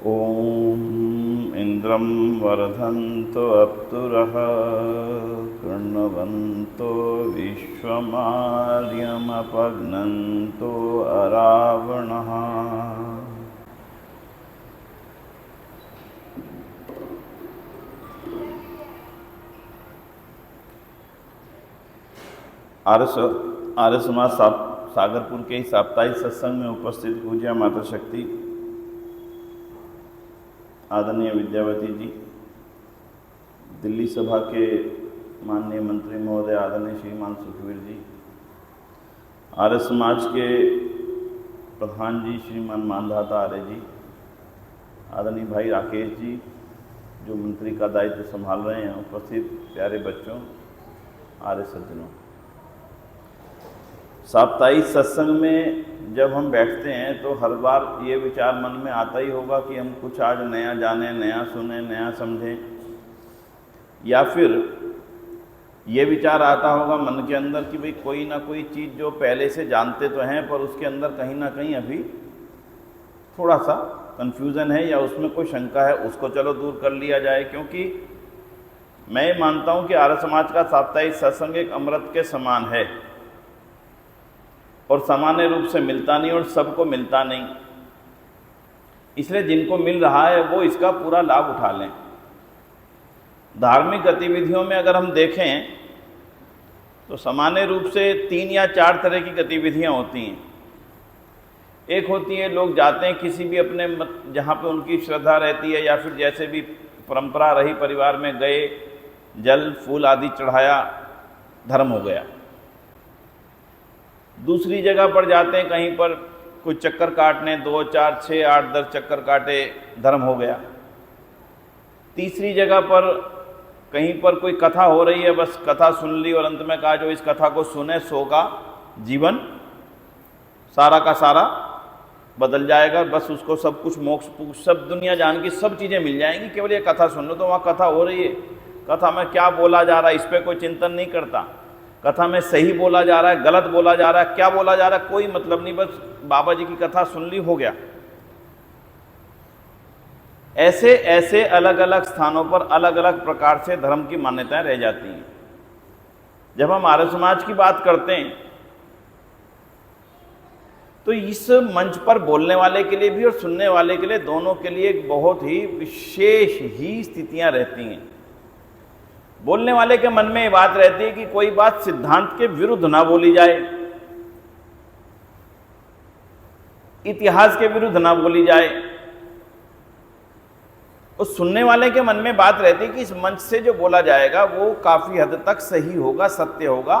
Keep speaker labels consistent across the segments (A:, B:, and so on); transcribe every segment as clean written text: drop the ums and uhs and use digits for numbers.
A: ॐ इन्द्रं वर्धन्तो अप्सुरः कृण्वन्तो विश्वमार्यमपघ्नन्तो अरावणः। आर्य समाज सागरपुर के साप्ताहिक सत्संग में उपस्थित पूज्य माता शक्ति आदरणीय विद्यावती जी, दिल्ली सभा के माननीय मंत्री महोदय आदरणीय श्रीमान सुखवीर जी, आर्य समाज के प्रधान जी श्रीमान मानधाता आर्य जी, आदरणीय भाई राकेश जी जो मंत्री का दायित्व संभाल रहे हैं, उपस्थित प्यारे बच्चों, आर्य सज्जनों। साप्ताहिक सत्संग में जब हम बैठते हैं तो हर बार ये विचार मन में आता ही होगा कि हम कुछ आज नया जानें, नया सुने, नया समझें, या फिर ये विचार आता होगा मन के अंदर कि भाई कोई ना कोई चीज़ जो पहले से जानते तो हैं पर उसके अंदर कहीं ना कहीं अभी थोड़ा सा कन्फ्यूज़न है या उसमें कोई शंका है, उसको चलो दूर कर लिया जाए। क्योंकि मैं मानता हूँ कि आर्य समाज का साप्ताहिक सत्संग एक अमृत के समान है और सामान्य रूप से मिलता नहीं और सबको मिलता नहीं, इसलिए जिनको मिल रहा है वो इसका पूरा लाभ उठा लें। धार्मिक गतिविधियों में अगर हम देखें तो सामान्य रूप से 3 या 4 तरह की गतिविधियां होती हैं। एक होती है लोग जाते हैं किसी भी अपने जहाँ पे उनकी श्रद्धा रहती है या फिर जैसे भी परंपरा रही परिवार में गए, जल फूल आदि चढ़ाया, धर्म हो गया। दूसरी जगह पर जाते हैं कहीं पर कोई चक्कर काटने, 2, 4, 6, 8, 10 चक्कर काटे, धर्म हो गया। तीसरी जगह पर कहीं पर कोई कथा हो रही है, बस कथा सुन ली और अंत में कहा जो इस कथा को सुने सो का जीवन सारा का सारा बदल जाएगा, बस उसको सब कुछ मोक्ष सब दुनिया जान की सब चीज़ें मिल जाएंगी, केवल ये कथा सुन लो। तो वहाँ कथा हो रही है, कथा में क्या बोला जा रहा है इस पर कोई चिंतन नहीं करता, कथा में सही बोला जा रहा है, गलत बोला जा रहा है, क्या बोला जा रहा है कोई मतलब नहीं, बस बाबा जी की कथा सुन ली, हो गया। ऐसे ऐसे अलग अलग स्थानों पर अलग अलग प्रकार से धर्म की मान्यताएं रह जाती हैं। जब हम आर्य समाज की बात करते हैं तो इस मंच पर बोलने वाले के लिए भी और सुनने वाले के लिए दोनों के लिए एक बहुत ही विशेष ही स्थितियां रहती हैं। बोलने वाले के मन में ये बात रहती है कि कोई बात सिद्धांत के विरुद्ध ना बोली जाए, इतिहास के विरुद्ध ना बोली जाए। उस सुनने वाले के मन में बात रहती है कि इस मंच से जो बोला जाएगा वो काफी हद तक सही होगा, सत्य होगा,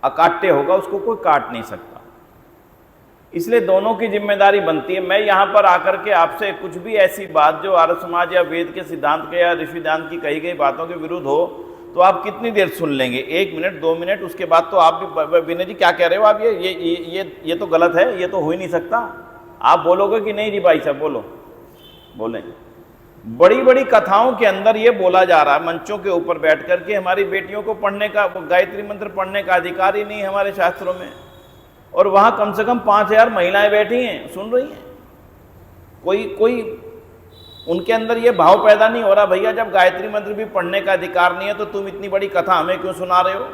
A: अकाट्य होगा, उसको कोई काट नहीं सकता। इसलिए दोनों की जिम्मेदारी बनती है। मैं यहाँ पर आकर के आपसे कुछ भी ऐसी बात जो आर्य समाज या वेद के सिद्धांत के या ऋषिदांत की कही गई बातों के विरुद्ध हो तो आप कितनी देर सुन लेंगे? 1 मिनट, 2 मिनट, उसके बाद तो आप भी विनय जी क्या कह रहे हो आप, ये तो गलत है, ये तो हो ही नहीं सकता। आप बोलोगे कि नहीं जी भाई साहब बोलो, बोलें। बड़ी बड़ी कथाओं के अंदर ये बोला जा रहा है मंचों के ऊपर बैठ करके हमारी बेटियों को पढ़ने का, गायत्री मंत्र पढ़ने का अधिकार ही नहीं है हमारे शास्त्रों में, और वहां कम से कम 5000 महिलाएं बैठी हैं, सुन रही हैं। कोई उनके अंदर ये भाव पैदा नहीं हो रहा, भैया जब गायत्री मंत्र भी पढ़ने का अधिकार नहीं है तो तुम इतनी बड़ी कथा हमें क्यों सुना रहे हो,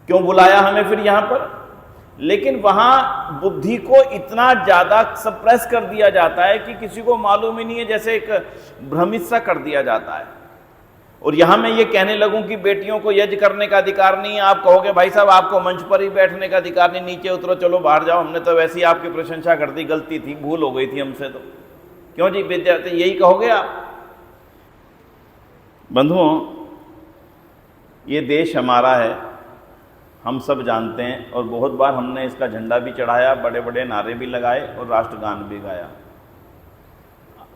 A: क्यों बुलाया हमें फिर यहां पर। लेकिन वहां बुद्धि को इतना ज्यादा सप्रेस कर दिया जाता है कि किसी को मालूम ही नहीं है, जैसे एक भ्रमित सा कर दिया जाता है। और यहां मैं ये कहने लगूं कि बेटियों को यज्ञ करने का अधिकार नहीं है, आप कहोगे भाई साहब आपको मंच पर ही बैठने का अधिकार नहीं, नीचे उतरो, चलो बाहर जाओ, हमने तो वैसे ही आपकी प्रशंसा कर दी, गलती थी, भूल हो गई थी हमसे। तो क्यों जी विद्यार्थी यही कहोगे आप? बंधुओं, ये देश हमारा है, हम सब जानते हैं, और बहुत बार हमने इसका झंडा भी चढ़ाया, बड़े बड़े नारे भी लगाए और राष्ट्रगान भी गाया।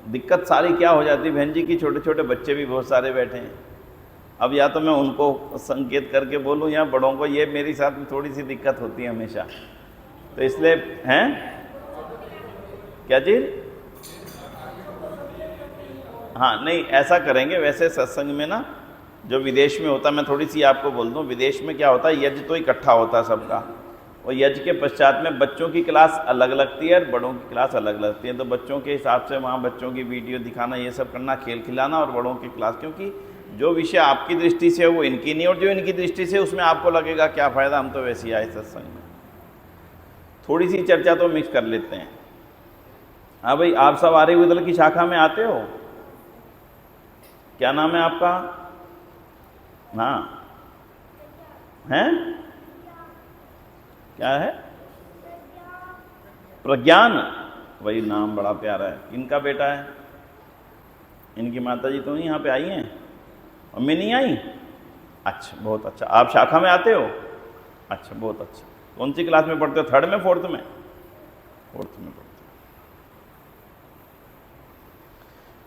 A: दिक्कत सारी क्या हो जाती बहन जी की छोटे छोटे बच्चे भी बहुत सारे बैठे हैं। अब या तो मैं उनको संकेत करके बोलूं या बड़ों को, ये मेरी साथ में थोड़ी सी दिक्कत होती है हमेशा, तो इसलिए हैं क्या चीज़, हाँ नहीं ऐसा करेंगे। वैसे सत्संग में ना जो विदेश में होता है, मैं थोड़ी सी आपको बोल दूं, विदेश में क्या होता है, यज्ञ तो इकट्ठा होता है सबका, और यज्ञ के पश्चात में बच्चों की क्लास अलग लगती है और बड़ों की क्लास अलग लगती है। तो बच्चों के हिसाब से वहाँ बच्चों की वीडियो दिखाना, ये सब करना, खेल खिलाना, और बड़ों की क्लास, क्योंकि जो विषय आपकी दृष्टि से है वो इनकी नहीं, और जो इनकी दृष्टि से उसमें आपको लगेगा क्या फ़ायदा, हम तो वैसे ही आए सत्संग में। थोड़ी सी चर्चा तो मिक्स कर लेते हैं। हाँ भाई, आप सब आर्य विदल की शाखा में आते हो? क्या नाम है आपका? हाँ, हैं? क्या है? प्रज्ञान। वही नाम बड़ा प्यारा है। इनका बेटा है? इनकी माता जी तो यहाँ पे आई हैं, मम्मी नहीं आई? अच्छा, बहुत अच्छा। आप शाखा में आते हो? अच्छा, बहुत अच्छा। कौन सी क्लास में पढ़ते हो? थर्ड में, फोर्थ में? फोर्थ में पढ़ते हो।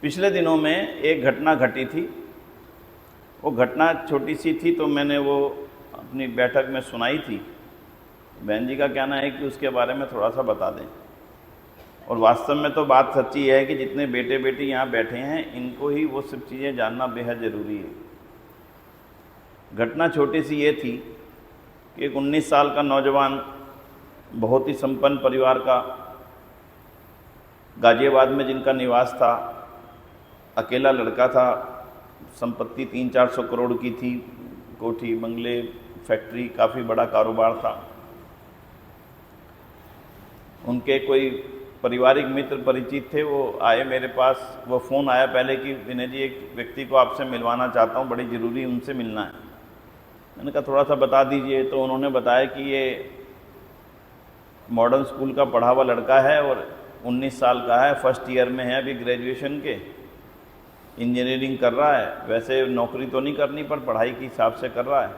A: पिछले दिनों में एक घटना घटी थी। वो घटना छोटी सी थी तो मैंने वो अपनी बैठक में सुनाई थी। बहन जी का कहना है कि उसके बारे में थोड़ा सा बता दें। और वास्तव में तो बात सच्ची है कि जितने बेटे बेटी यहाँ बैठे हैं इनको ही वो सब चीज़ें जानना बेहद ज़रूरी है। घटना छोटी सी ये थी कि एक 19 साल का नौजवान, बहुत ही संपन्न परिवार का, गाजियाबाद में जिनका निवास था, अकेला लड़का था, संपत्ति 300-400 करोड़ की थी, कोठी, बंगले, फैक्ट्री, काफ़ी बड़ा कारोबार था। उनके कोई पारिवारिक मित्र परिचित थे, वो आए मेरे पास। वो फ़ोन आया पहले कि विनय जी, एक व्यक्ति को आपसे मिलवाना चाहता हूँ, बड़ी ज़रूरी उनसे मिलना है। मैंने कहा थोड़ा सा बता दीजिए। तो उन्होंने बताया कि ये मॉडर्न स्कूल का पढ़ा हुआ लड़का है और 19 साल का है, फर्स्ट ईयर में है अभी ग्रेजुएशन के, इंजीनियरिंग कर रहा है। वैसे नौकरी तो नहीं करनी पर पढ़ाई के हिसाब से कर रहा है।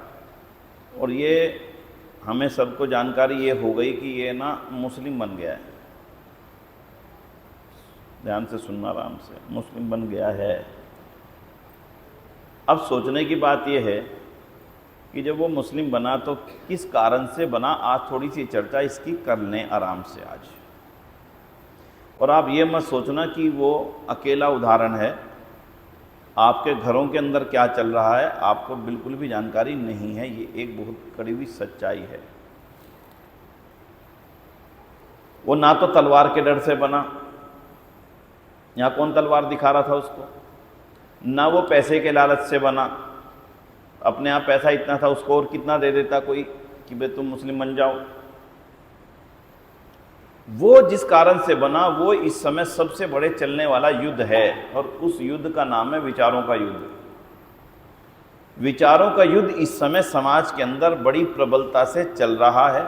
A: और ये हमें सबको जानकारी ये हो गई कि ये ना मुस्लिम बन गया है। ध्यान से सुनना, आराम से, मुस्लिम बन गया है। अब सोचने की बात यह है कि जब वो मुस्लिम बना तो किस कारण से बना, आज थोड़ी सी चर्चा इसकी कर लें आराम से आज। और आप ये मत सोचना कि वो अकेला उदाहरण है। आपके घरों के अंदर क्या चल रहा है आपको बिल्कुल भी जानकारी नहीं है। ये एक बहुत कड़ी हुई सच्चाई है। वो ना तो तलवार के डर से बना, यहाँ कौन तलवार दिखा रहा था उसको, ना वो पैसे के लालच से बना, अपने आप पैसा इतना था उसको और कितना दे देता कोई कि भाई तुम मुस्लिम बन जाओ। वो जिस कारण से बना वो इस समय सबसे बड़े चलने वाला युद्ध है, और उस युद्ध का नाम है विचारों का युद्ध। विचारों का युद्ध इस समय समाज के अंदर बड़ी प्रबलता से चल रहा है,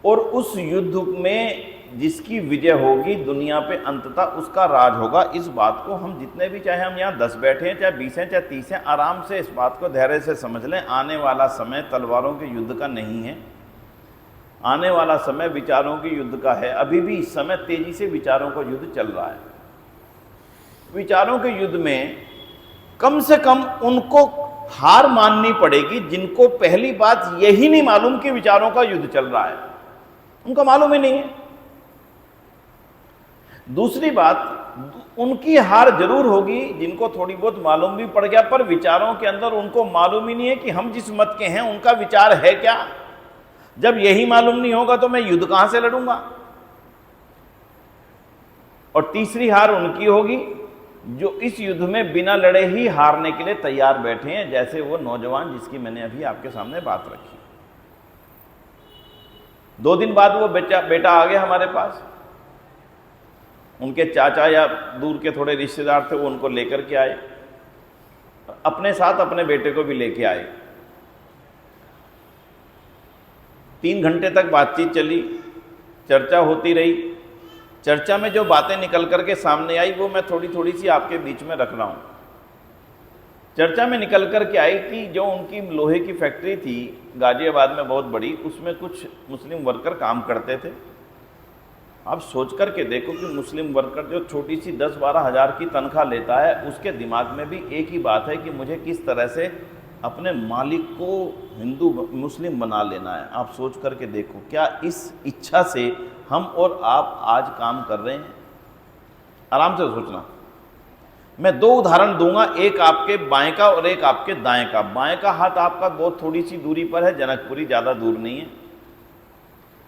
A: और उस युद्ध में जिसकी विजय होगी दुनिया पे अंततः उसका राज होगा। इस बात को हम जितने भी, चाहे हम यहाँ 10 बैठे हैं, चाहे 20 हैं, चाहे 30 हैं, आराम से इस बात को धैर्य से समझ लें। आने वाला समय तलवारों के युद्ध का नहीं है, आने वाला समय विचारों के युद्ध का है। अभी भी इस समय तेजी से विचारों का युद्ध चल रहा है। विचारों के युद्ध में कम से कम उनको हार माननी पड़ेगी जिनको पहली बात यही नहीं मालूम कि विचारों का युद्ध चल रहा है, उनका मालूम ही नहीं है। दूसरी बात, उनकी हार जरूर होगी जिनको थोड़ी बहुत मालूम भी पड़ गया, पर विचारों के अंदर उनको मालूम ही नहीं है कि हम जिस मत के हैं उनका विचार है क्या। जब यही मालूम नहीं होगा तो मैं युद्ध कहां से लड़ूंगा। और तीसरी हार उनकी होगी जो इस युद्ध में बिना लड़े ही हारने के लिए तैयार बैठे हैं, जैसे वो नौजवान जिसकी मैंने अभी आपके सामने बात रखी। 2 दिन बाद वो बेटा आ गया हमारे पास। उनके चाचा या दूर के थोड़े रिश्तेदार थे, वो उनको लेकर के आए, अपने साथ अपने बेटे को भी लेके आए। 3 घंटे तक बातचीत चली, चर्चा होती रही। चर्चा में जो बातें निकल करके सामने आई वो मैं थोड़ी थोड़ी सी आपके बीच में रख रहा हूँ। चर्चा में निकल करके आई कि जो उनकी लोहे की फैक्ट्री थी गाजियाबाद में बहुत बड़ी, उसमें कुछ मुस्लिम वर्कर काम करते थे। आप सोच करके देखो कि मुस्लिम वर्कर जो छोटी सी 10-12 हज़ार की तनख्वाह लेता है, उसके दिमाग में भी एक ही बात है कि मुझे किस तरह से अपने मालिक को हिंदू मुस्लिम बना लेना है। आप सोच करके देखो, क्या इस इच्छा से हम और आप आज काम कर रहे हैं? आराम से सोचना। मैं 2 उदाहरण दूंगा, एक आपके बाएं का और एक आपके दाएं का। बाएं का हाथ आपका बहुत थोड़ी सी दूरी पर है, जनकपुरी, ज़्यादा दूर नहीं है।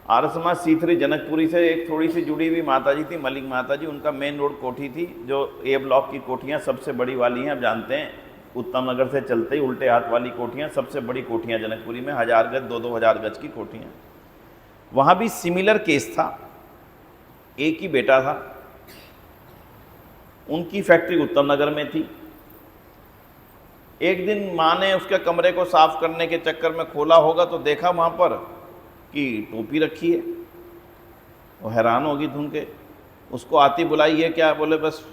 A: आर्य समाज सीथरी जनकपुरी से एक थोड़ी सी जुड़ी हुई माता जी थी, मलिक माता जी। उनका मेन रोड कोठी थी, जो ए ब्लॉक की कोठियाँ सबसे बड़ी वाली हैं, आप जानते हैं। उत्तम नगर से चलते ही उल्टे हाथ वाली कोठियाँ सबसे बड़ी कोठियाँ जनकपुरी में, 1000 गज 2-2 हज़ार गज की कोठियाँ। वहाँ भी सिमिलर केस था। एक ही बेटा था, उनकी फैक्ट्री उत्तम नगर में थी। एक दिन माँ ने उसके कमरे को साफ करने के चक्कर में खोला होगा तो देखा वहाँ पर कि टोपी रखी है। वो हैरान होगी धुन के, उसको आती बुलाई, ये क्या? बोले बस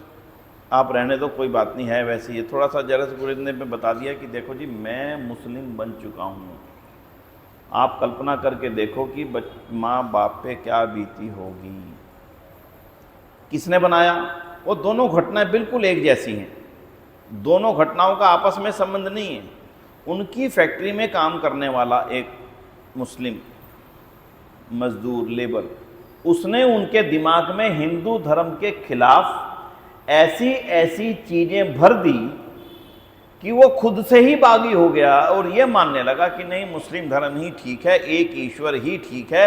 A: आप रहने दो, कोई बात नहीं है वैसे ही। थोड़ा सा जरा गुरुजन ने बता दिया कि देखो जी, मैं मुस्लिम बन चुका हूँ। आप कल्पना करके देखो कि माँ बाप पे क्या बीती होगी। किसने बनाया? वो दोनों घटनाएं बिल्कुल एक जैसी हैं, दोनों घटनाओं का आपस में संबंध नहीं है। उनकी फैक्ट्री में काम करने वाला एक मुस्लिम मजदूर लेबर, उसने उनके दिमाग में हिंदू धर्म के खिलाफ ऐसी ऐसी चीजें भर दी कि वो खुद से ही बागी हो गया और ये मानने लगा कि नहीं, मुस्लिम धर्म ही ठीक है, एक ईश्वर ही ठीक है,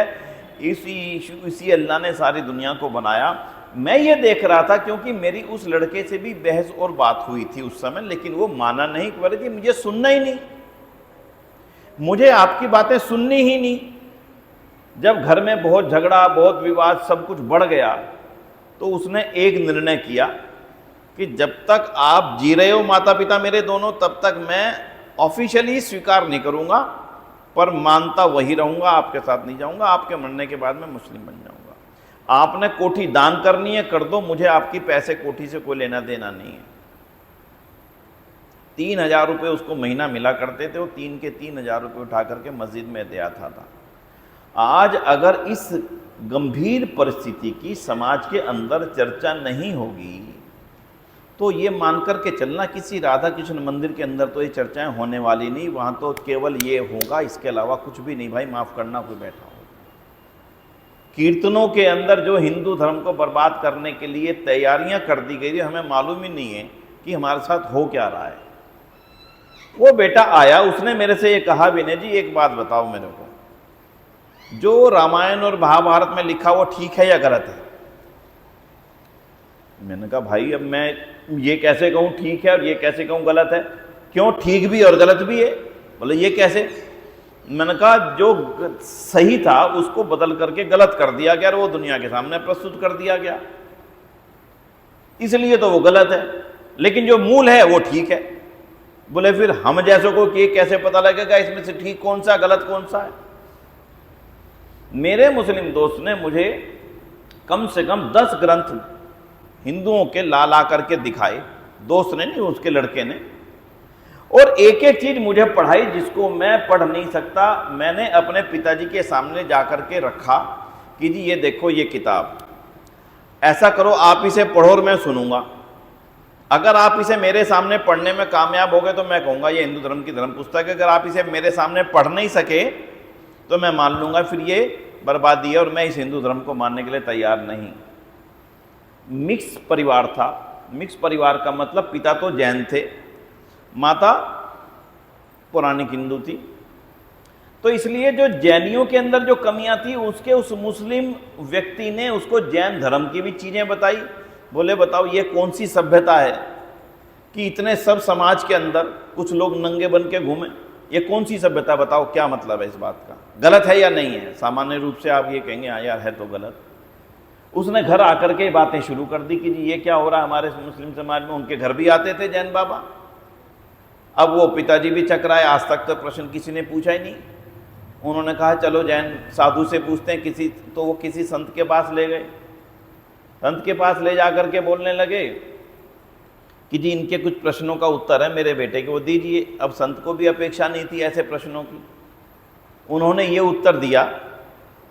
A: इसी अल्लाह ने सारी दुनिया को बनाया। मैं ये देख रहा था क्योंकि मेरी उस लड़के से भी बहस और बात हुई थी उस समय, लेकिन वो माना नहीं। बोले कि मुझे सुनना ही नहीं, मुझे आपकी बातें सुननी ही नहीं। जब घर में बहुत झगड़ा, बहुत विवाद, सब कुछ बढ़ गया, तो उसने एक निर्णय किया कि जब तक आप जी रहे हो माता पिता मेरे दोनों, तब तक मैं ऑफिशियली स्वीकार नहीं करूंगा, पर मानता वही रहूंगा, आपके साथ नहीं जाऊंगा। आपके मरने के बाद मैं मुस्लिम बन जाऊंगा। आपने कोठी दान करनी है कर दो, मुझे आपकी पैसे कोठी से कोई लेना देना नहीं है। 3000 रुपये उसको महीना मिला करते थे, वो 3,000 रुपये उठा करके मस्जिद में दिया था। आज अगर इस गंभीर परिस्थिति की समाज के अंदर चर्चा नहीं होगी तो ये मान करके चलना, किसी राधा कृष्ण मंदिर के अंदर तो ये चर्चाएं होने वाली नहीं, वहाँ तो केवल ये होगा, इसके अलावा कुछ भी नहीं। भाई माफ़ करना, कोई बैठा हो। कीर्तनों के अंदर जो हिंदू धर्म को बर्बाद करने के लिए तैयारियां कर दी गई, हमें मालूम ही नहीं है कि हमारे साथ हो क्या रहा है। वो बेटा आया, उसने मेरे से ये कहा, विनय जी एक बात बताओ मेरे को, जो रामायण और महाभारत में लिखा वो ठीक है या गलत है? मैंने कहा भाई अब मैं ये कैसे कहूँ ठीक है और ये कैसे कहूँ गलत है? क्यों ठीक भी और गलत भी है? बोले ये कैसे? मैंने कहा जो सही था उसको बदल करके गलत कर दिया गया और वो दुनिया के सामने प्रस्तुत कर दिया गया, इसलिए तो वो गलत है, लेकिन जो मूल है वो ठीक है। बोले फिर हम जैसों को ये कैसे पता लगेगा इसमें से ठीक कौन सा गलत कौन सा है? मेरे मुस्लिम दोस्त ने मुझे कम से कम 10 ग्रंथ हिंदुओं के ला करके दिखाए, दोस्त ने नहीं, उसके लड़के ने, और एक एक चीज मुझे पढ़ाई जिसको मैं पढ़ नहीं सकता। मैंने अपने पिताजी के सामने जाकर के रखा कि जी ये देखो ये किताब, ऐसा करो आप इसे पढ़ो और मैं सुनूंगा। अगर आप इसे मेरे सामने पढ़ने में कामयाब हो गए तो मैं कहूँगा ये हिंदू धर्म की धर्म पुस्तक है। अगर आप इसे मेरे सामने पढ़ नहीं सके तो मैं मान लूँगा फिर ये बर्बादी है और मैं इस हिंदू धर्म को मानने के लिए तैयार नहीं। मिक्स परिवार था। मिक्स परिवार का मतलब पिता तो जैन थे, माता पौराणिक हिंदू थी, तो इसलिए जो जैनियों के अंदर जो कमियां थी उसके उस मुस्लिम व्यक्ति ने उसको जैन धर्म की भी चीज़ें बताई। बोले बताओ ये कौन सी सभ्यता है कि इतने सब समाज के अंदर कुछ लोग नंगे बन के घूमें? ये कौन सी सभ्यता? बताओ क्या मतलब है इस बात का, गलत है या नहीं है? सामान्य रूप से आप ये कहेंगे हाँ यार है तो गलत। उसने घर आकर के बातें शुरू कर दी कि जी ये क्या हो रहा है हमारे मुस्लिम समाज में। उनके घर भी आते थे जैन बाबा। अब वो पिताजी भी चकराए, आज तक तो प्रश्न किसी ने पूछा ही नहीं। उन्होंने कहा चलो जैन साधु से पूछते हैं किसी, तो वो किसी संत के पास ले गए। संत के पास ले जा करके बोलने लगे कि जी इनके कुछ प्रश्नों का उत्तर है मेरे बेटे को, वो दीजिए। अब संत को भी अपेक्षा नहीं थी ऐसे प्रश्नों की। उन्होंने ये उत्तर दिया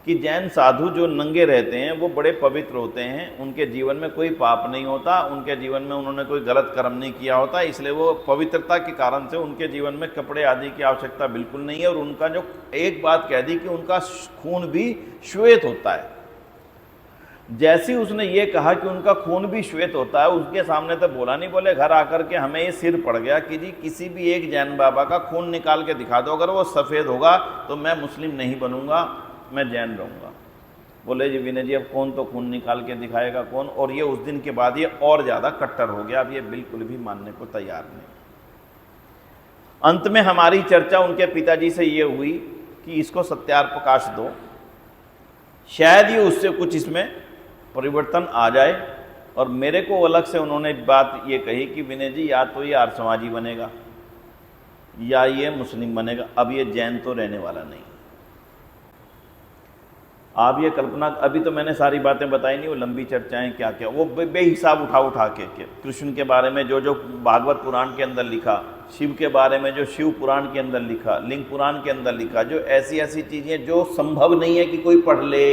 A: कि जैन साधु जो नंगे रहते हैं वो बड़े पवित्र होते हैं, उनके जीवन में कोई पाप नहीं होता, उनके जीवन में उन्होंने कोई गलत कर्म नहीं किया होता, इसलिए वो पवित्रता के कारण से उनके जीवन में कपड़े आदि की आवश्यकता बिल्कुल नहीं है। और उनका जो एक बात कह दी कि उनका खून भी श्वेत होता है। जैसे उसने ये कहा कि उनका खून भी श्वेत होता है, उसके सामने तो बोला नहीं। बोले घर आकर के हमें ये सिर पड़ गया कि जी किसी भी एक जैन बाबा का खून निकाल के दिखा दो, अगर वो सफ़ेद होगा तो मैं मुस्लिम नहीं बनूंगा, मैं जैन रहूँगा। बोले जी विनय जी अब कौन तो खून निकाल के दिखाएगा कौन, और ये उस दिन के बाद ये और ज़्यादा कट्टर हो गया, अब ये बिल्कुल भी मानने को तैयार नहीं। अंत में हमारी चर्चा उनके पिताजी से ये हुई कि इसको सत्यार प्रकाश दो, शायद ही उससे कुछ इसमें परिवर्तन आ जाए। और मेरे को अलग से उन्होंने बात ये कही कि विनय जी या तो ये आर्य समाजी बनेगा या ये मुस्लिम बनेगा, अब ये जैन तो रहने वाला नहीं। आप ये कल्पना, अभी तो मैंने सारी बातें बताई नहीं, वो लंबी चर्चाएं क्या क्या, वो बेहिसाब उठा के कृष्ण के बारे में जो जो भागवत पुराण के अंदर लिखा, शिव के बारे में जो शिव पुराण के अंदर लिखा, लिंग पुराण के अंदर लिखा, जो ऐसी ऐसी चीज़ें जो संभव नहीं है कि कोई पढ़ ले,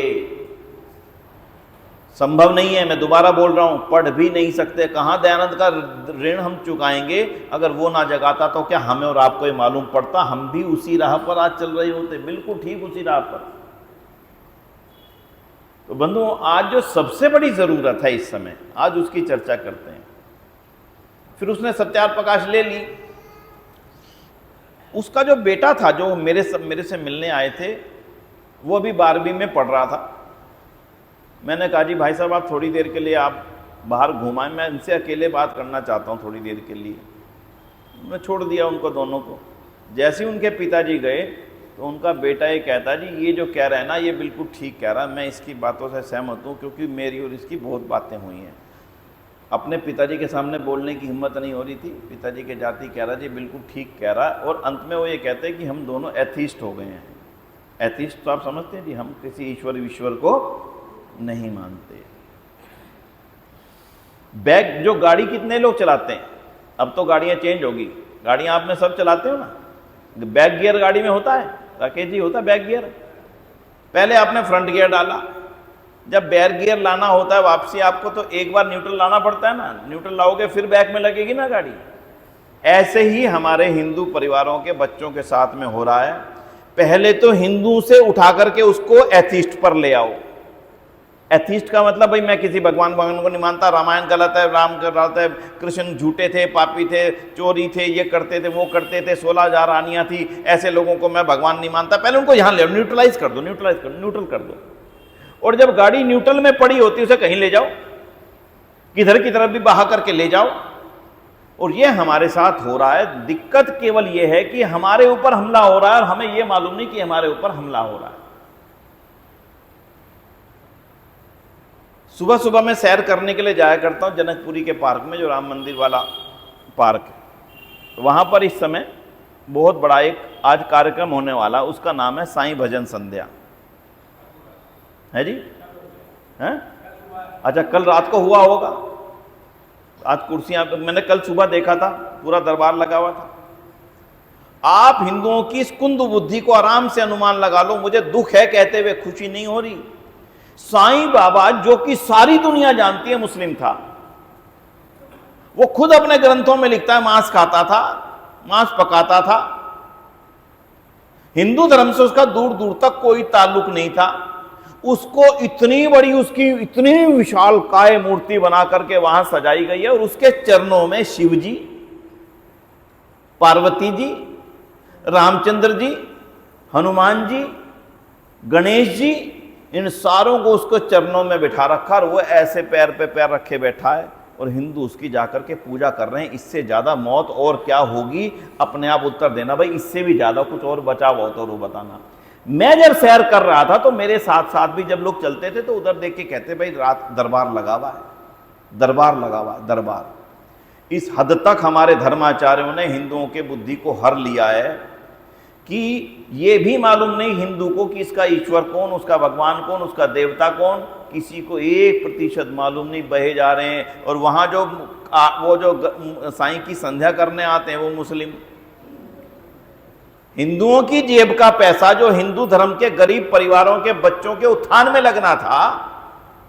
A: संभव नहीं है। मैं दोबारा बोल रहा हूँ, पढ़ भी नहीं सकते। कहाँ दयानंद का ऋण हम चुकाएंगे? अगर वो ना जगाता तो क्या हमें और आपको ये मालूम पड़ता? हम भी उसी राह पर आज चल रहे होते, बिल्कुल ठीक उसी राह पर। तो बंधुओं, आज जो सबसे बड़ी जरूरत है इस समय, आज उसकी चर्चा करते हैं। फिर उसने सत्यार प्रकाश ले ली। उसका जो बेटा था, जो मेरे से मिलने आए थे, वो अभी 12वीं में पढ़ रहा था। मैंने कहा जी भाई साहब आप थोड़ी देर के लिए आप बाहर घुमाएं, मैं इनसे अकेले बात करना चाहता हूँ थोड़ी देर के लिए। मैं छोड़ दिया उनको दोनों को। जैसे ही उनके पिताजी गए तो उनका बेटा ये कहता जी ये जो कह रहा है ना ये बिल्कुल ठीक कह रहा है, मैं इसकी बातों से सहमत हूँ, क्योंकि मेरी और इसकी बहुत बातें हुई हैं। अपने पिताजी के सामने बोलने की हिम्मत नहीं हो रही थी। पिताजी के जाति कह रहा जी बिल्कुल ठीक कह रहा है। और अंत में वो ये कहते हैं कि हम दोनों एथीस्ट हो गए हैं। एथीस्ट तो आप समझते हैं जी, हम किसी ईश्वर को नहीं मानते। बैग जो गाड़ी कितने लोग चलाते हैं? अब तो गाड़ियां चेंज होगी, गाड़ियां आपने सब चलाते हो ना, बैक गियर गाड़ी में होता है, राकेश जी होता है बैक गियर। पहले आपने फ्रंट गियर डाला, जब बैक गियर लाना होता है वापसी आपको तो एक बार न्यूट्रल लाना पड़ता है ना, न्यूट्रल लाओगे फिर बैक में लगेगी ना गाड़ी। ऐसे ही हमारे हिंदू परिवारों के बच्चों के साथ में हो रहा है। पहले तो हिंदू से उठा करके उसको एथीस्ट पर ले आओ। एथीस्ट का मतलब भाई मैं किसी भगवान को नहीं मानता, रामायण गलत है, राम गलत है, कृष्ण झूठे थे, पापी थे, चोरी थे, ये करते थे, वो करते थे, 16,000 रानियां थी, ऐसे लोगों को मैं भगवान नहीं मानता। पहले उनको यहां ले न्यूट्रलाइज कर दो, न्यूट्रल कर दो। और जब गाड़ी न्यूट्रल में पड़ी होती है उसे कहीं ले जाओ, किधर की तरफ भी बहा करके ले जाओ। और ये हमारे साथ हो रहा है। दिक्कत केवल ये है कि हमारे ऊपर हमला हो रहा है और हमें ये मालूम नहीं कि हमारे ऊपर हमला हो रहा है। सुबह सुबह मैं सैर करने के लिए जाया करता हूँ जनकपुरी के पार्क में, जो राम मंदिर वाला पार्क है। तो वहाँ पर इस समय बहुत बड़ा एक आज कार्यक्रम होने वाला, उसका नाम है साईं भजन संध्या, है जी? हैं? अच्छा, कल रात को हुआ होगा। आज कुर्सियाँ मैंने कल सुबह देखा था, पूरा दरबार लगा हुआ था। आप हिंदुओं की इस कुंद बुद्धि को आराम से अनुमान लगा लो। मुझे दुख है कहते हुए, खुशी नहीं हो रही। साईं बाबा जो कि सारी दुनिया जानती है मुस्लिम था, वो खुद अपने ग्रंथों में लिखता है मांस खाता था, मांस पकाता था। हिंदू धर्म से उसका दूर दूर तक कोई ताल्लुक नहीं था। उसको इतनी बड़ी, उसकी इतनी विशाल काय मूर्ति बना करके वहां सजाई गई है और उसके चरणों में शिव जी, पार्वती जी, रामचंद्र जी, हनुमान जी, गणेश जी, इन सारों को उसको चरणों में बिठा रखा और वो ऐसे पैर पे पैर रखे बैठा है और हिंदू उसकी जाकर के पूजा कर रहे हैं। इससे ज्यादा मौत और क्या होगी? अपने आप उत्तर देना भाई, इससे भी ज्यादा कुछ और बचाव हो तो वो बताना। मैं जब सैर कर रहा था तो मेरे साथ साथ भी जब लोग चलते थे तो उधर देख के कहते भाई रात दरबार लगा हुआ है, दरबार लगा हुआ है, दरबार। इस हद तक हमारे धर्माचार्यों ने हिंदुओं के बुद्धि को हर लिया है कि ये भी मालूम नहीं हिंदू को कि इसका ईश्वर कौन, उसका भगवान कौन, उसका देवता कौन, किसी को 1% मालूम नहीं। बहे जा रहे हैं। और वहां जो वो जो साईं की संध्या करने आते हैं वो मुस्लिम। हिंदुओं की जेब का पैसा जो हिंदू धर्म के गरीब परिवारों के बच्चों के उत्थान में लगना था,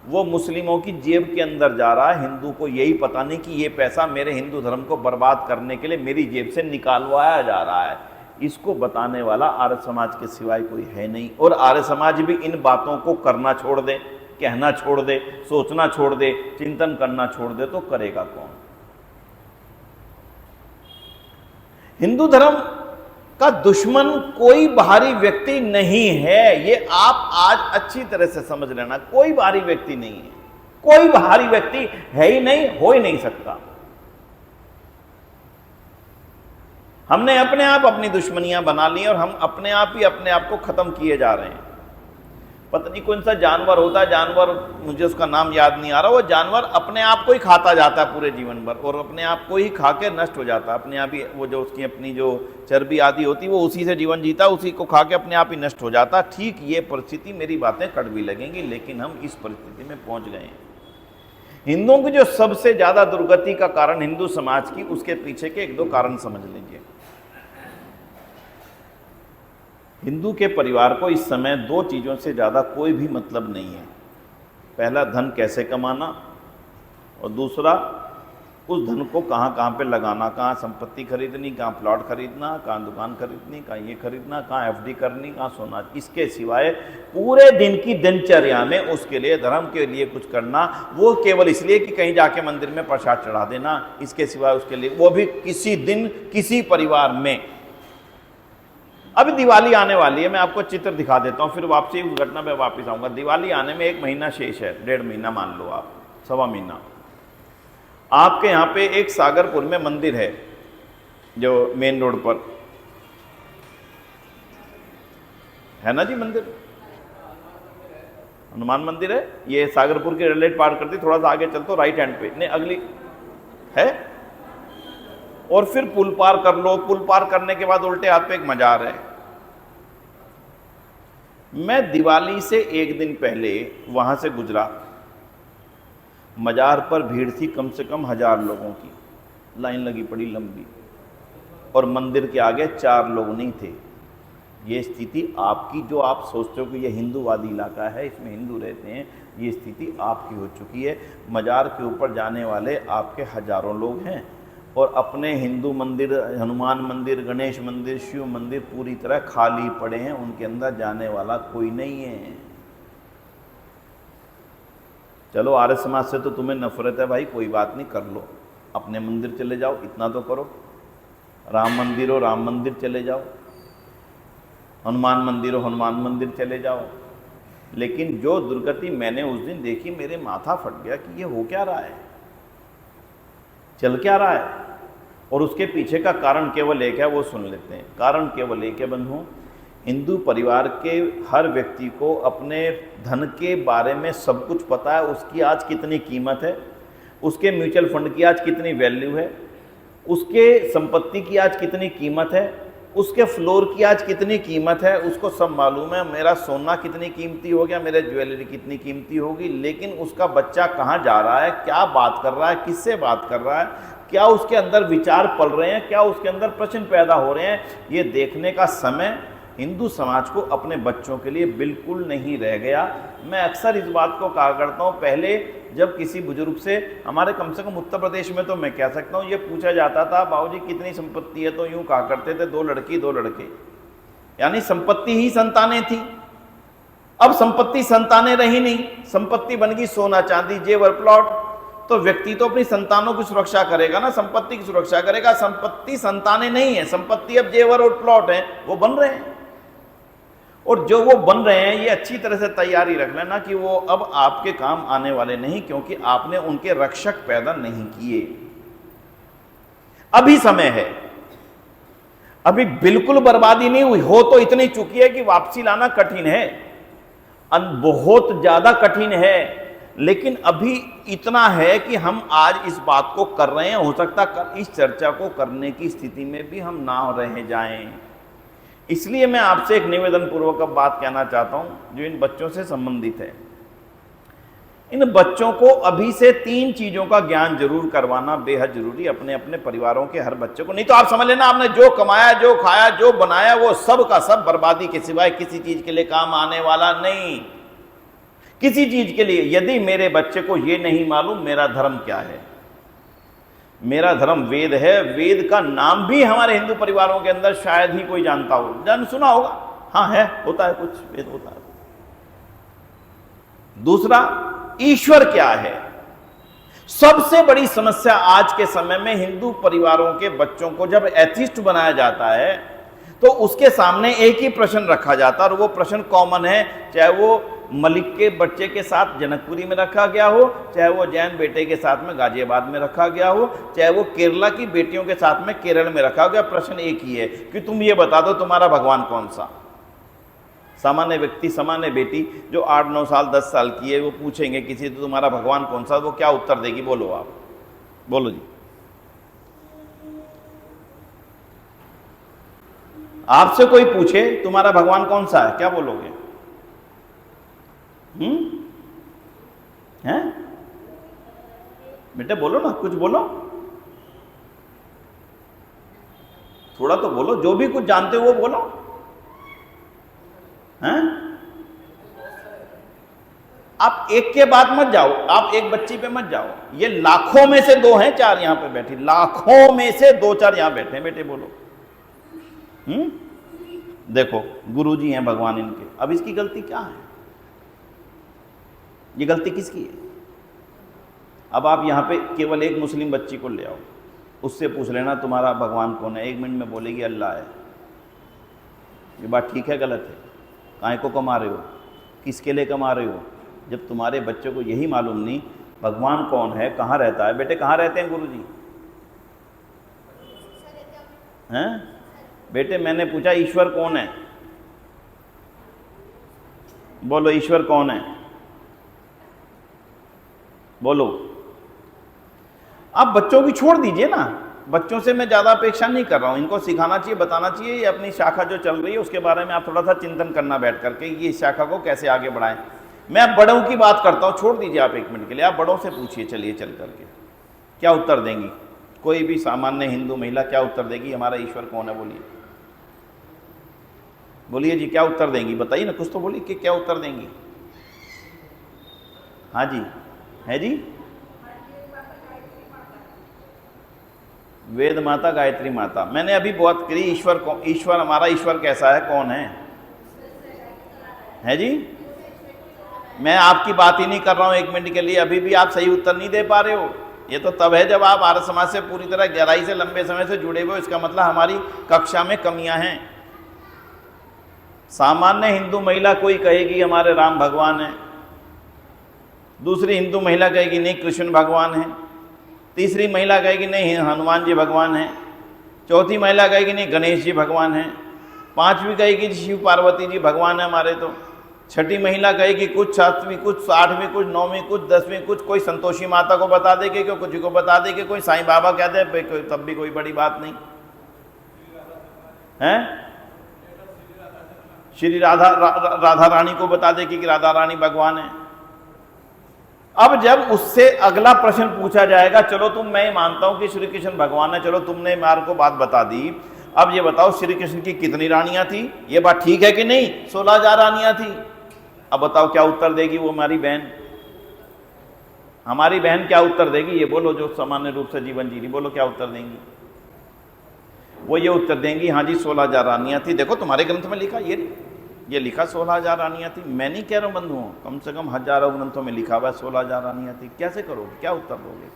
A: वो मुस्लिमों की जेब के अंदर जा रहा है। हिंदू को यही पता नहीं कि ये पैसा मेरे हिंदू धर्म को बर्बाद करने के लिए मेरी जेब से निकालवाया जा रहा है। इसको बताने वाला आर्य समाज के सिवाय कोई है नहीं। और आर्य समाज भी इन बातों को करना छोड़ दे, कहना छोड़ दे, सोचना छोड़ दे, चिंतन करना छोड़ दे तो करेगा कौन? हिंदू धर्म का दुश्मन कोई बाहरी व्यक्ति नहीं है। ये आप आज अच्छी तरह से समझ लेना, कोई बाहरी व्यक्ति नहीं है, कोई बाहरी व्यक्ति है ही नहीं, हो ही नहीं सकता। हमने अपने आप अपनी दुश्मनियां बना ली और हम अपने आप ही अपने आप को खत्म किए जा रहे हैं। पता नहीं कौन सा जानवर होता है, जानवर मुझे उसका नाम याद नहीं आ रहा, वो जानवर अपने आप को ही खाता जाता है पूरे जीवन भर और अपने आप को ही खा के नष्ट हो जाता है अपने आप ही। वो जो उसकी अपनी जो चर्बी आदि होती है वो उसी से जीवन जीता है, उसी को खा के अपने आप ही नष्ट हो जाता। ठीक ये परिस्थिति, मेरी बातें कड़वी लगेंगी लेकिन हम इस परिस्थिति में पहुंच गए हैं। हिंदुओं की जो सबसे ज्यादा दुर्गति का कारण हिंदू समाज की, उसके पीछे के एक दो कारण समझ लीजिए। हिंदू के परिवार को इस समय दो चीज़ों से ज़्यादा कोई भी मतलब नहीं है। पहला, धन कैसे कमाना, और दूसरा उस धन को कहाँ कहाँ पे लगाना, कहाँ संपत्ति खरीदनी, कहाँ प्लॉट खरीदना, कहाँ दुकान खरीदनी, कहाँ ये खरीदना, कहाँ एफडी करनी, कहाँ सोना। इसके सिवाय पूरे दिन की दिनचर्या में उसके लिए, धर्म के लिए कुछ करना, वो केवल इसलिए कि कहीं जाके मंदिर में प्रसाद चढ़ा देना, इसके सिवाय उसके लिए, वो भी किसी दिन किसी परिवार में। अभी दिवाली आने वाली है, मैं आपको चित्र दिखा देता हूँ, फिर वापसी उस घटना पे वापस आऊँगा। दिवाली आने में 1 महीना शेष है, 1.5 महीना मान लो आप, 1.25 महीना। आपके यहाँ पे एक सागरपुर में मंदिर है जो मेन रोड पर है ना जी, मंदिर हनुमान मंदिर है। ये सागरपुर की रेड लाइट पार करती, थोड़ा सा आगे चलते राइट हैंड पे, नहीं अगली है, और फिर पुल पार कर लो। पुल पार करने के बाद उल्टे हाथ पे एक मजार है। मैं दिवाली से 1 दिन पहले वहां से गुजरा, मजार पर भीड़ थी कम से कम 1000 लोगों की, लाइन लगी पड़ी लंबी, और मंदिर के आगे 4 लोग नहीं थे। ये स्थिति आपकी, जो आप सोचते हो कि ये हिंदूवादी इलाका है, इसमें हिंदू रहते हैं, ये स्थिति आपकी हो चुकी है। मजार के ऊपर जाने वाले आपके हजारों लोग हैं, और अपने हिंदू मंदिर, हनुमान मंदिर, गणेश मंदिर, शिव मंदिर पूरी तरह खाली पड़े हैं, उनके अंदर जाने वाला कोई नहीं है। चलो आर्य समाज से तो तुम्हें नफरत है भाई, कोई बात नहीं, कर लो, अपने मंदिर चले जाओ, इतना तो करो। राम मंदिर हो राम मंदिर चले जाओ, हनुमान मंदिर हो हनुमान मंदिर चले जाओ। लेकिन जो दुर्गति मैंने उस दिन देखी, मेरे माथा फट गया कि ये हो क्या रहा है, चल क्या रहा है। और उसके पीछे का कारण केवल एक है, वो सुन लेते हैं। कारण केवल एक है बंधुओं, हिंदू परिवार के हर व्यक्ति को अपने धन के बारे में सब कुछ पता है। उसकी आज कितनी कीमत है, उसके म्यूचुअल फंड की आज कितनी वैल्यू है, उसके संपत्ति की आज कितनी कीमत है, उसके फ्लोर की आज कितनी कीमत है, उसको सब मालूम है। मेरा सोना कितनी कीमती हो गया, मेरे ज्वेलरी कितनी कीमती होगी। लेकिन उसका बच्चा कहाँ जा रहा है, क्या बात कर रहा है, किससे बात कर रहा है, क्या उसके अंदर विचार पल रहे हैं, क्या उसके अंदर प्रश्न पैदा हो रहे हैं, ये देखने का समय हिंदू समाज को अपने बच्चों के लिए बिल्कुल नहीं रह गया। मैं अक्सर इस बात को कहा करता हूँ, पहले जब किसी बुजुर्ग से, हमारे कम से कम उत्तर प्रदेश में तो मैं कह सकता हूँ, ये पूछा जाता था बाबूजी कितनी संपत्ति है, तो यूँ कहा करते थे 2 लड़की 2 लड़के, यानी संपत्ति ही संतानें थी। अब संपत्ति संतानें रही नहीं, संपत्ति बन गई सोना चांदी जेवर प्लॉट। तो व्यक्ति तो अपनी संतानों की सुरक्षा करेगा ना, संपत्ति की सुरक्षा करेगा। संपत्ति संतानें नहीं है, संपत्ति अब जेवर और प्लॉट है, वो बन रहे हैं। और जो वो बन रहे हैं, ये अच्छी तरह से तैयारी रख लेना कि वो अब आपके काम आने वाले नहीं, क्योंकि आपने उनके रक्षक पैदा नहीं किए। अभी समय है, अभी बिल्कुल बर्बादी नहीं हुई हो, तो इतनी चुकी है कि वापसी लाना कठिन है, बहुत ज्यादा कठिन है। लेकिन अभी इतना है कि हम आज इस बात को कर रहे हैं, हो सकता है इस चर्चा को करने की स्थिति में भी हम ना रह जाएं। इसलिए मैं आपसे एक निवेदन पूर्वक अब बात कहना चाहता हूं जो इन बच्चों से संबंधित है। इन बच्चों को अभी से 3 चीजों का ज्ञान जरूर करवाना बेहद जरूरी, अपने अपने परिवारों के हर बच्चे को। नहीं तो आप समझ लेना, आपने जो कमाया, जो खाया, जो बनाया, वो सब का सब बर्बादी के सिवाय किसी चीज के लिए काम आने वाला नहीं, किसी चीज के लिए। यदि मेरे बच्चे को ये नहीं मालूम मेरा धर्म क्या है, मेरा धर्म वेद है, वेद का नाम भी हमारे हिंदू परिवारों के अंदर शायद ही कोई जानता हो, जान सुना होगा, हाँ है, होता है कुछ, वेद होता है। दूसरा, ईश्वर क्या है। सबसे बड़ी समस्या आज के समय में हिंदू परिवारों के बच्चों को जब एथिस्ट बनाया जाता है, तो उसके सामने एक ही प्रश्न रखा जाता और वो प्रश्न कॉमन है, चाहे वो मलिक के बच्चे के साथ जनकपुरी में रखा गया हो, चाहे वो जैन बेटे के साथ में गाजियाबाद में रखा गया हो, चाहे वो केरला की बेटियों के साथ में केरल में रखा गया, प्रश्न एक ही है कि तुम ये बता दो तुम्हारा भगवान कौन सा। सामान्य व्यक्ति, सामान्य बेटी जो 8-9 साल 10 साल की है, वो पूछेंगे किसी तो तुम्हारा भगवान कौन सा, वो क्या उत्तर देगी? बोलो आप, बोलो जी। आपसे कोई पूछे तुम्हारा भगवान कौन सा है, क्या बोलोगे? हैं बेटे, बोलो ना, कुछ बोलो, थोड़ा तो बोलो, जो भी कुछ जानते हो वो बोलो। हैं आप एक के बाद मत जाओ, आप एक बच्ची पे मत जाओ, ये लाखों में से 2 हैं 4 यहां पे बैठी, लाखों में से 2-4 यहां बैठे हैं, बेटे बोलो। देखो गुरुजी हैं भगवान इनके, अब इसकी गलती क्या है? ये गलती किसकी है? अब आप यहाँ पे केवल एक मुस्लिम बच्ची को ले आओ, उससे पूछ लेना तुम्हारा भगवान कौन है, 1 मिनट में बोलेगी अल्लाह है। ये बात ठीक है गलत है? काहे को कमा रहे हो, किसके लिए कमा रहे हो, जब तुम्हारे बच्चों को यही मालूम नहीं भगवान कौन है, कहाँ रहता है? बेटे कहाँ रहते हैं गुरुजी? हैं बेटे, मैंने पूछा ईश्वर कौन है, बोलो ईश्वर कौन है, बोलो। आप बच्चों की छोड़ दीजिए ना, बच्चों से मैं ज़्यादा अपेक्षा नहीं कर रहा हूँ, इनको सिखाना चाहिए, बताना चाहिए, ये अपनी शाखा जो चल रही है उसके बारे में आप थोड़ा सा चिंतन करना बैठ करके, ये इस शाखा को कैसे आगे बढ़ाएं। मैं अब बड़ों की बात करता हूँ, छोड़ दीजिए आप 1 मिनट के लिए, आप बड़ों से पूछिए, चलिए चल करके क्या उत्तर देंगी? कोई भी सामान्य हिंदू महिला क्या उत्तर देगी? हमारा ईश्वर कौन है, बोलिए, बोलिए जी, क्या उत्तर देंगी? बताइए ना, कुछ तो बोलिए कि क्या उत्तर देंगी। हाँ जी, है जी, वेद माता, गायत्री माता। मैंने अभी बात करी ईश्वर को, ईश्वर हमारा ईश्वर कैसा है, कौन है जी? मैं आपकी बात ही नहीं कर रहा हूं 1 मिनट के लिए, अभी भी आप सही उत्तर नहीं दे पा रहे हो। ये तो तब है जब आप आर्य समाज से पूरी तरह गहराई से लंबे समय से जुड़े हुए, इसका मतलब हमारी कक्षा में कमियां हैं। सामान्य हिंदू महिला कोई कहेगी हमारे राम भगवान है, दूसरी हिंदू महिला कहेगी नहीं कृष्ण भगवान है, तीसरी महिला कहेगी नहीं हनुमान जी भगवान है, चौथी महिला कहेगी नहीं गणेश जी भगवान है, 5वीं कहेगी शिव पार्वती जी भगवान है हमारे, तो 6ठी महिला कहेगी कुछ, 7वीं कुछ, 8वीं कुछ, 9वीं कुछ, 10वीं कुछ, कोई संतोषी माता को बता देगी, क्यों कुछ को बता देगी, कोई साईं बाबा कहते हैं, तब भी कोई बड़ी बात नहीं है। श्री राधा रानी को बता देगी कि राधा रानी भगवान है। अब जब उससे अगला प्रश्न पूछा जाएगा, चलो तुम, मैं मानता हूं कि श्री कृष्ण भगवान है, चलो तुमने मार को बात बता दी, अब ये बताओ श्री कृष्ण की कितनी रानियां थी? ये बात ठीक है कि नहीं? 16,000 रानियां थी। अब बताओ क्या उत्तर देगी वो हमारी बहन? हमारी बहन क्या उत्तर देगी? ये बोलो, जो सामान्य रूप से जीवन जी रही, बोलो क्या उत्तर देंगी? वो ये उत्तर देंगी, हाँ जी 16,000 रानियां थी। देखो तुम्हारे ग्रंथ में लिखा, ये लिखा 16,000 रानियां थी। मैं नहीं कह रहा हूं बंधुओं, कम से कम हजारों ग्रंथों में लिखा हुआ है 16,000 रानियां थी। कैसे करोगे, क्या उत्तर दोगे?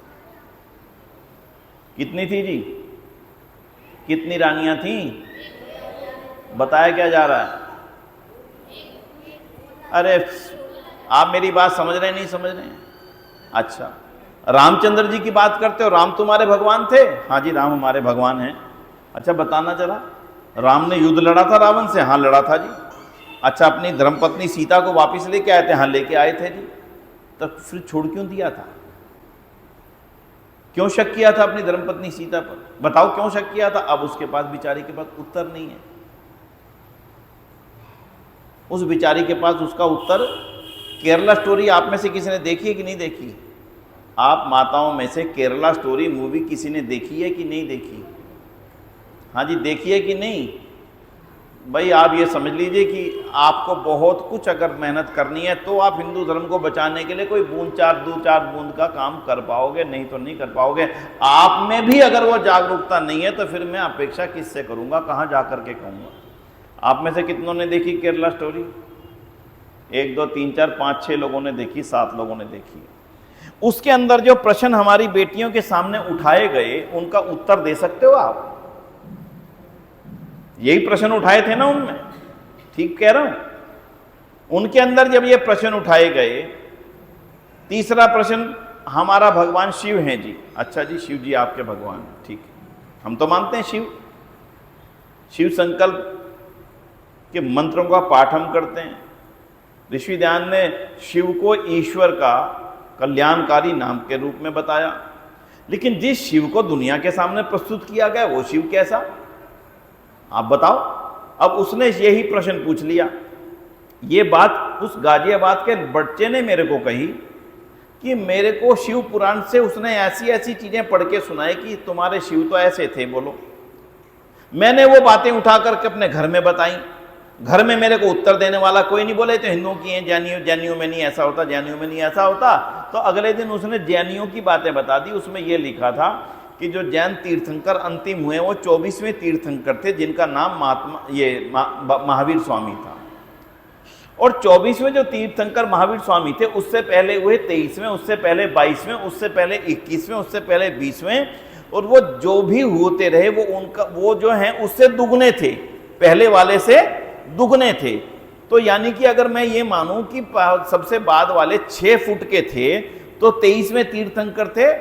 A: कितनी थी जी, कितनी रानियां थी? बताया क्या जा रहा है? अरे आप मेरी बात समझ रहे नहीं समझ रहे? अच्छा, रामचंद्र जी की बात करते हो, राम तुम्हारे भगवान थे? हाँ जी राम हमारे भगवान हैं। अच्छा बताना जरा, राम ने युद्ध लड़ा था रावण से? हाँ लड़ा था जी। अच्छा, अपनी धर्मपत्नी सीता को वापस लेके आए थे? हाँ लेके आए थे जी। तो फिर छोड़ क्यों दिया था? क्यों शक किया था अपनी धर्मपत्नी सीता पर? बताओ क्यों शक किया था? अब उसके पास, बिचारी के पास उत्तर नहीं है। उस बिचारी के पास उसका उत्तर, केरला स्टोरी आप में से किसी ने देखी है कि नहीं देखी? आप माताओं में से केरला स्टोरी मूवी किसी ने देखी है कि नहीं देखी? हाँ जी देखी है कि नहीं? भाई आप ये समझ लीजिए कि आपको बहुत कुछ अगर मेहनत करनी है तो आप हिंदू धर्म को बचाने के लिए कोई चार बूंद का काम कर पाओगे, नहीं तो नहीं कर पाओगे। आप में भी अगर वो जागरूकता नहीं है तो फिर मैं अपेक्षा किससे करूंगा, कहाँ जा करके कहूँगा? आप में से कितनों ने देखी केरला स्टोरी? 1 2 3 4 5 6 लोगों ने देखी, 7 लोगों ने देखी। उसके अंदर जो प्रश्न हमारी बेटियों के सामने उठाए गए, उनका उत्तर दे सकते हो आप? यही प्रश्न उठाए थे ना उनमें, ठीक कह रहा हूं। उनके अंदर जब ये प्रश्न उठाए गए, तीसरा प्रश्न, हमारा भगवान शिव हैं जी। अच्छा जी, शिव जी आपके भगवान, ठीक है, हम तो मानते हैं शिव संकल्प के मंत्रों का पाठ हम करते हैं। ऋषि ध्यान ने शिव को ईश्वर का कल्याणकारी नाम के रूप में बताया, लेकिन जिस शिव को दुनिया के सामने प्रस्तुत किया गया वो शिव कैसा, आप बताओ। अब उसने यही प्रश्न पूछ लिया। ये बात उस गाजियाबाद के बच्चे ने मेरे को कही कि मेरे को शिव पुराण से उसने ऐसी ऐसी चीजें पढ़ के सुनाई कि तुम्हारे शिव तो ऐसे थे। बोलो, मैंने वो बातें उठा करके अपने घर में बताई। घर में मेरे को उत्तर देने वाला कोई नहीं। बोले तो हिंदुओं की हैं, जैनियों में नहीं ऐसा होता, जैनियों में नहीं ऐसा होता। तो अगले दिन उसने जैनियों की बातें बता दी। उसमें यह लिखा था कि जो जैन तीर्थंकर अंतिम हुए वो 24वें तीर्थंकर थे, जिनका नाम महावीर स्वामी था। और 24वें जो तीर्थंकर महावीर स्वामी थे, उससे पहले हुए 23वें, उससे पहले 22वें, उससे पहले 21वें, उससे पहले 20वें, और वो जो भी होते रहे वो जो हैं उससे दुगने थे, पहले वाले से दुगने थे। तो यानी कि अगर मैं ये मानूं कि सबसे बाद वाले 6 फुट के थे, तो 23वें तीर्थंकर थे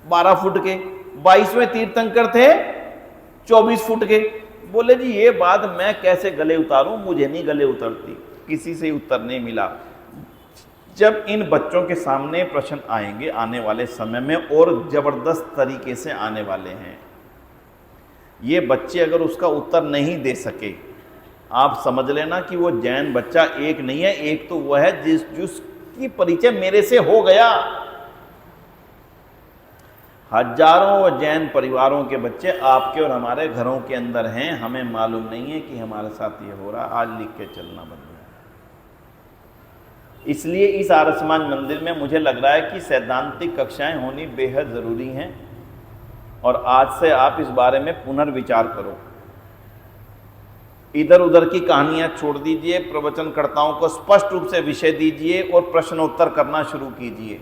A: 12 फुट के, 22वें तीर्थंकर थे 24 फुट के। बोले जी ये बात मैं कैसे गले उतारूं, मुझे नहीं गले उतरती, किसी से उत्तर नहीं मिला। जब इन बच्चों के सामने प्रश्न आएंगे आने वाले समय में, और जबरदस्त तरीके से आने वाले हैं, ये बच्चे अगर उसका उत्तर नहीं दे सके, आप समझ लेना कि वो जैन बच्चा एक नहीं है। एक तो वह है जिसकी परिचय मेरे से हो गया। हजारों जैन परिवारों के बच्चे आपके और हमारे घरों के अंदर हैं, हमें मालूम नहीं है कि हमारे साथ ये हो रहा। आज लिख के चलना बंद। इसलिए इस आरसमान मंदिर में मुझे लग रहा है कि सैद्धांतिक कक्षाएं होनी बेहद ज़रूरी हैं, और आज से आप इस बारे में पुनर्विचार करो। इधर उधर की कहानियां छोड़ दीजिए, प्रवचनकर्ताओं को स्पष्ट रूप से विषय दीजिए और प्रश्नोत्तर करना शुरू कीजिए,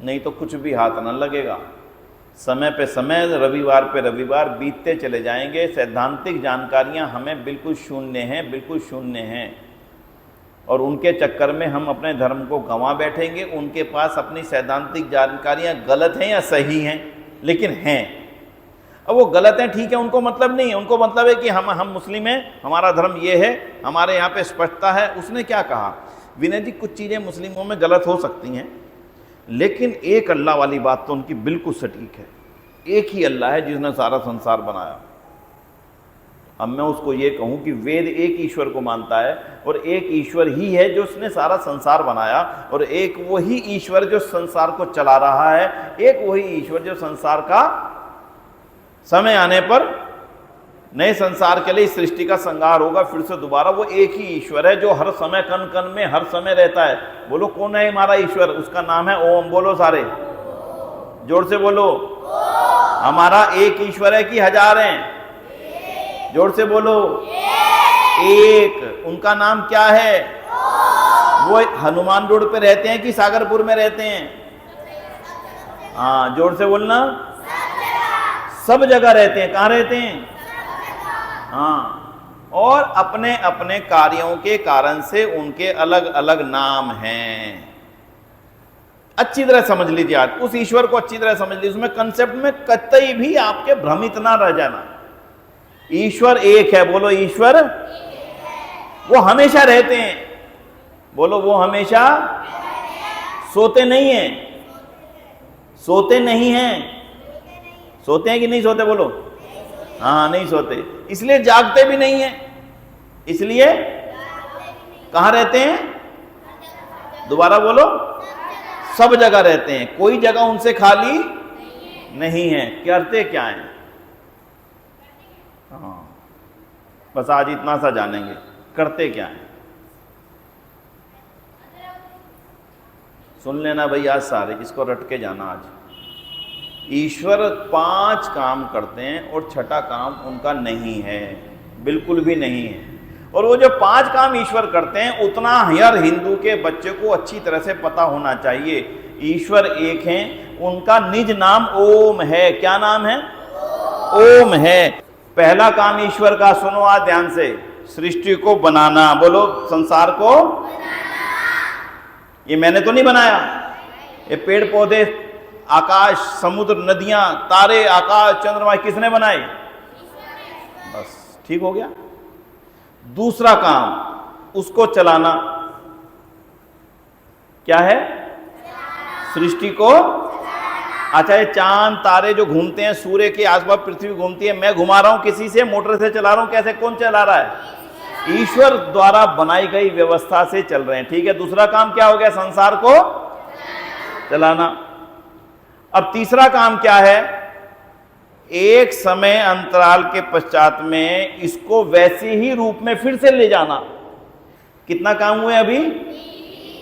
A: नहीं तो कुछ भी हाथ न लगेगा। समय पे समय, रविवार पे रविवार बीतते चले जाएंगे। सैद्धांतिक जानकारियां हमें बिल्कुल शून्य हैं, बिल्कुल शून्य हैं, और उनके चक्कर में हम अपने धर्म को गंवा बैठेंगे। उनके पास अपनी सैद्धांतिक जानकारियां गलत हैं या सही हैं, लेकिन हैं। अब वो गलत हैं, ठीक है, उनको मतलब नहीं है। उनको मतलब है कि हम मुस्लिम हैं, हमारा धर्म ये है, हमारे यहाँ पे स्पष्टता है। उसने क्या कहा, विनय जी, कुछ चीज़ें मुस्लिमों में गलत हो सकती हैं, लेकिन एक अल्लाह वाली बात तो उनकी बिल्कुल सटीक है। एक ही अल्लाह है जिसने सारा संसार बनाया। अब मैं उसको ये कहूँ कि वेद एक ईश्वर को मानता है, और एक ईश्वर ही है जो उसने सारा संसार बनाया, और एक वही ईश्वर जो संसार को चला रहा है, एक वही ईश्वर जो संसार का समय आने पर नए संसार के लिए इस सृष्टि का संहार होगा फिर से दोबारा। वो एक ही ईश्वर है जो हर समय कण कण में हर समय रहता है। बोलो कौन है हमारा ईश्वर? उसका नाम है ओम। बोलो सारे जोर से बोलो। हमारा एक ईश्वर है कि हजार हैं? जोर से बोलो। एक। उनका नाम क्या है? वो हनुमान रोड पे रहते हैं कि सागरपुर में रहते हैं? हाँ, जोर से बोलना। सब जगह रहते हैं। कहाँ रहते हैं? हाँ। और अपने अपने कार्यों के कारण से उनके अलग अलग नाम हैं। अच्छी तरह समझ लीजिए, आज उस ईश्वर को अच्छी तरह समझ लीजिए। उसमें कंसेप्ट में कतई भी आपके भ्रमित ना रह जाना। ईश्वर एक है। बोलो ईश्वर। वो हमेशा रहते हैं। बोलो वो हमेशा सोते नहीं हैं। सोते नहीं हैं। सोते हैं कि नहीं सोते? बोलो। हाँ, नहीं सोते। इसलिए जागते भी नहीं है। इसलिए कहां रहते हैं? दोबारा बोलो। सब जगह रहते हैं। कोई जगह उनसे खाली नहीं है। करते क्या है? हाँ, बस आज इतना सा जानेंगे, करते क्या है। सुन लेना भाई आज सारे, इसको रट के जाना। आज ईश्वर 5 काम करते हैं और छठा काम उनका नहीं है, बिल्कुल भी नहीं है। और वो जो 5 काम ईश्वर करते हैं, उतना हर हिंदू के बच्चे को अच्छी तरह से पता होना चाहिए। ईश्वर एक हैं, उनका निज नाम ओम है। क्या नाम है? ओम है। पहला काम ईश्वर का, सुनो आज ध्यान से, सृष्टि को बनाना। बोलो, संसार को ये मैंने तो नहीं बनाया, ये पेड़ पौधे, आकाश, समुद्र, नदियां, तारे, आकाश, चंद्रमा किसने बनाए? बस ठीक हो गया। दूसरा काम उसको चलाना। क्या है? सृष्टि को। अच्छा, ये चांद तारे जो घूमते हैं, सूर्य के आसपास पृथ्वी घूमती है, मैं घुमा रहा हूं किसी से, मोटर से चला रहा हूं, कैसे, कौन चला रहा है? ईश्वर द्वारा बनाई गई व्यवस्था से चल रहे हैं। ठीक है, दूसरा काम क्या हो गया? संसार को चलाना। अब तीसरा काम क्या है? एक समय अंतराल के पश्चात में इसको वैसे ही रूप में फिर से ले जाना। कितना काम हुए अभी?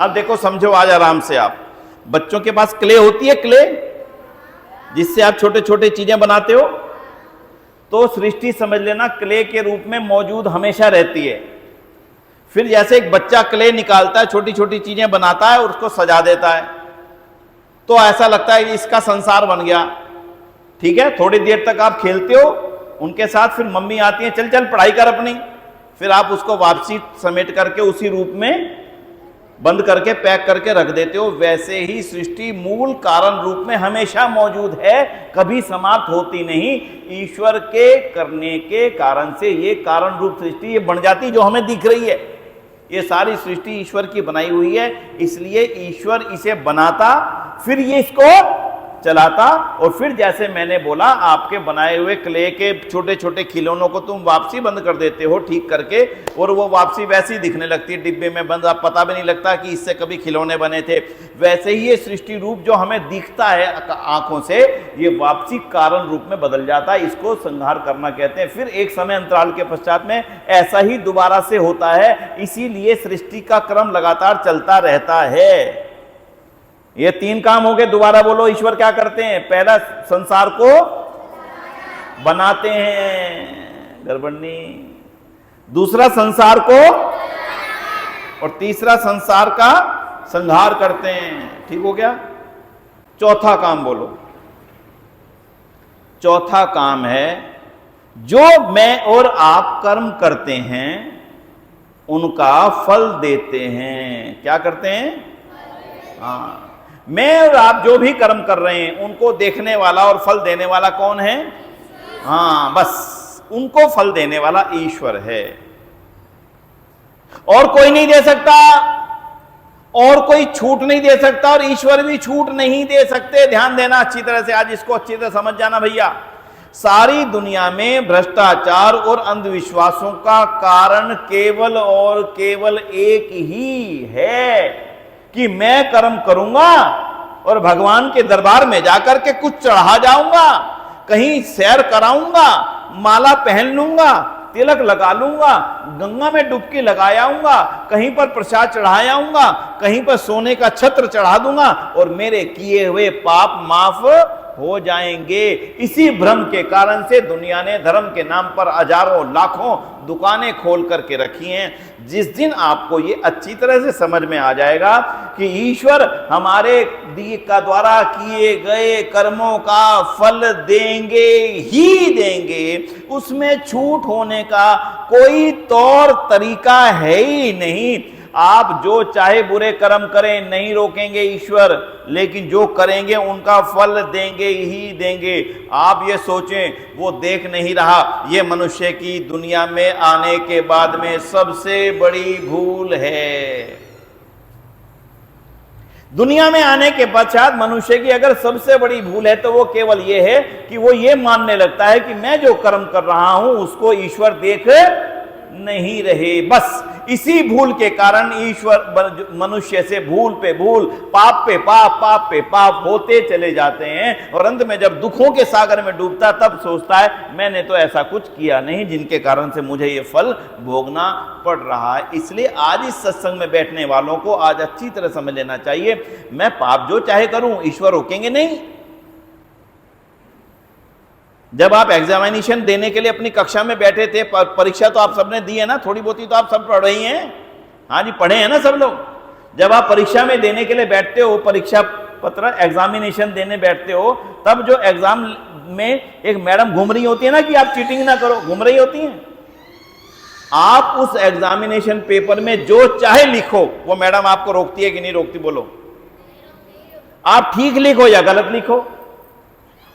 A: अब देखो, समझो आज आराम से। आप बच्चों के पास क्ले होती है, क्ले जिससे आप छोटे छोटे चीजें बनाते हो, तो सृष्टि समझ लेना क्ले के रूप में मौजूद हमेशा रहती है। फिर जैसे एक बच्चा क्ले निकालता है, छोटी छोटी चीजें बनाता है और उसको सजा देता है, तो ऐसा लगता है कि इसका संसार बन गया। ठीक है, थोड़ी देर तक आप खेलते हो उनके साथ, फिर मम्मी आती है, चल चल पढ़ाई कर अपनी, फिर आप उसको वापसी समेट करके उसी रूप में बंद करके पैक करके रख देते हो। वैसे ही सृष्टि मूल कारण रूप में हमेशा मौजूद है, कभी समाप्त होती नहीं। ईश्वर के करने के कारण से ये कारण रूप सृष्टि ये बन जाती जो हमें दिख रही है। ये सारी सृष्टि ईश्वर की बनाई हुई है, इसलिए ईश्वर इसे बनाता, फिर ये इसको चलाता, और फिर जैसे मैंने बोला, आपके बनाए हुए क्ले के छोटे छोटे खिलौनों को तुम वापसी बंद कर देते हो ठीक करके, और वो वापसी वैसी दिखने लगती है डिब्बे में बंद, आप पता भी नहीं लगता कि इससे कभी खिलौने बने थे। वैसे ही ये सृष्टि रूप जो हमें दिखता है आंखों से, ये वापसी कारण रूप में बदल जाता है। इसको संहार करना कहते हैं। फिर एक समय अंतराल के पश्चात में ऐसा ही दोबारा से होता है, इसीलिए सृष्टि का क्रम लगातार चलता रहता है। ये तीन काम हो गए। दोबारा बोलो, ईश्वर क्या करते हैं? पहला, संसार को बनाते हैं, गड़बड़ नहीं। दूसरा, संसार को, और तीसरा, संसार का संहार करते हैं। ठीक हो गया। चौथा काम बोलो। चौथा काम है, जो मैं और आप कर्म करते हैं उनका फल देते हैं। क्या करते हैं? हाँ, मैं और आप जो भी कर्म कर रहे हैं उनको देखने वाला और फल देने वाला कौन है? हाँ, बस उनको फल देने वाला ईश्वर है, और कोई नहीं दे सकता, और कोई छूट नहीं दे सकता, और ईश्वर भी छूट नहीं दे सकते। ध्यान देना अच्छी तरह से, आज इसको अच्छी तरह समझ जाना भैया। सारी दुनिया में भ्रष्टाचार और अंधविश्वासों का कारण केवल और केवल एक ही है कि मैं कर्म करूंगा और भगवान के दरबार में जाकर के कुछ चढ़ा जाऊंगा, कहीं सैर कराऊंगा, माला पहन लूंगा, तिलक लगा लूंगा, गंगा में डुबकी लगा आऊंगा, कहीं पर प्रसाद चढ़ा आऊंगा, कहीं पर सोने का छत्र चढ़ा दूंगा, और मेरे किए हुए पाप माफ हो जाएंगे। इसी भ्रम के कारण से दुनिया ने धर्म के नाम पर हजारों लाखों दुकानें खोल करके रखी हैं। जिस दिन आपको ये अच्छी तरह से समझ में आ जाएगा कि ईश्वर हमारे का द्वारा किए गए कर्मों का फल देंगे ही देंगे, उसमें छूट होने का कोई तौर तरीका है ही नहीं। आप जो चाहे बुरे कर्म करें, नहीं रोकेंगे ईश्वर, लेकिन जो करेंगे उनका फल देंगे ही देंगे। आप ये सोचें, वो देख नहीं रहा, ये मनुष्य की दुनिया में आने के बाद में सबसे बड़ी भूल है। दुनिया में आने के पश्चात मनुष्य की अगर सबसे बड़ी भूल है तो वो केवल ये है कि वो ये मानने लगता है कि मैं जो कर्म कर रहा हूं उसको ईश्वर देख नहीं रहे। बस इसी भूल के कारण ईश्वर मनुष्य से भूल पे भूल, पाप पे पाप, पाप पे पाप होते चले जाते हैं, और अंत में जब दुखों के सागर में डूबता तब सोचता है मैंने तो ऐसा कुछ किया नहीं जिनके कारण से मुझे ये फल भोगना पड़ रहा है। इसलिए आज इस सत्संग में बैठने वालों को आज अच्छी तरह समझ लेना चाहिए, मैं पाप जो चाहे करूं ईश्वर रोकेंगे नहीं। जब आप एग्जामिनेशन देने के लिए अपनी कक्षा में बैठे थे, परीक्षा तो आप सबने दी है ना, थोड़ी बहुत ही तो आप सब पढ़ रही हैं, हाँ जी पढ़े हैं ना सब लोग। जब आप परीक्षा में देने के लिए बैठते हो, परीक्षा पत्र एग्जामिनेशन देने बैठते हो, तब जो एग्जाम में एक मैडम घूम रही होती है ना कि आप चीटिंग ना करो, घूम रही होती हैं। आप उस एग्जामिनेशन पेपर में जो चाहे लिखो, वो मैडम आपको रोकती है कि नहीं रोकती? बोलो। आप ठीक लिखो या गलत लिखो,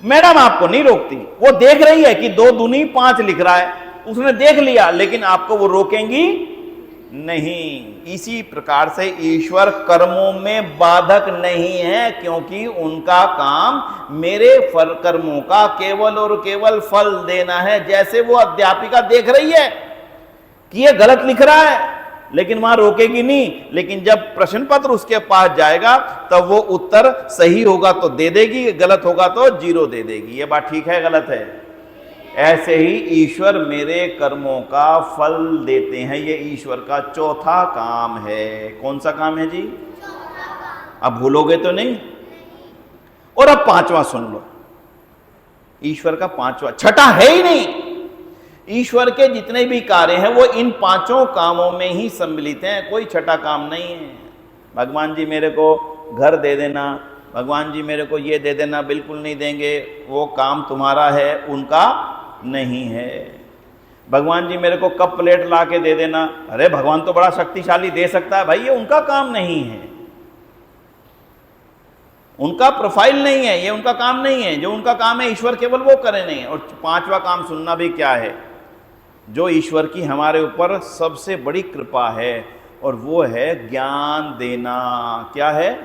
A: मैडम आपको नहीं रोकती। वो देख रही है कि 2 दूनी 5 लिख रहा है, उसने देख लिया, लेकिन आपको वो रोकेंगी नहीं। इसी प्रकार से ईश्वर कर्मों में बाधक नहीं है, क्योंकि उनका काम मेरे कर्मों का केवल और केवल फल देना है। जैसे वो अध्यापिका देख रही है कि ये गलत लिख रहा है, लेकिन वहां रोकेगी नहीं, लेकिन जब प्रश्न पत्र उसके पास जाएगा तब वो उत्तर सही होगा तो दे देगी, गलत होगा तो 0 दे देगी। ये बात ठीक है, गलत है? ऐसे ही ईश्वर मेरे कर्मों का फल देते हैं। ये ईश्वर का चौथा काम है। कौन सा काम है जी? अब भूलोगे तो नहीं? और अब 5वां सुन लो। ईश्वर का 5वां, छठा है ही नहीं। ईश्वर के जितने भी कार्य हैं वो इन 5 कामों में ही सम्मिलित हैं, कोई छठा काम नहीं है। भगवान जी मेरे को घर दे देना, भगवान जी मेरे को ये दे देना, बिल्कुल नहीं देंगे। वो काम तुम्हारा है, उनका नहीं है। भगवान जी मेरे को कप प्लेट ला के दे देना, अरे भगवान तो बड़ा शक्तिशाली, दे सकता है भाई, ये उनका काम नहीं है, उनका प्रोफाइल नहीं है, ये उनका काम नहीं है। जो उनका काम है ईश्वर केवल वो करे नहीं। और 5वां काम सुनना भी क्या है, जो ईश्वर की हमारे ऊपर सबसे बड़ी कृपा है, और वो है ज्ञान देना। क्या है?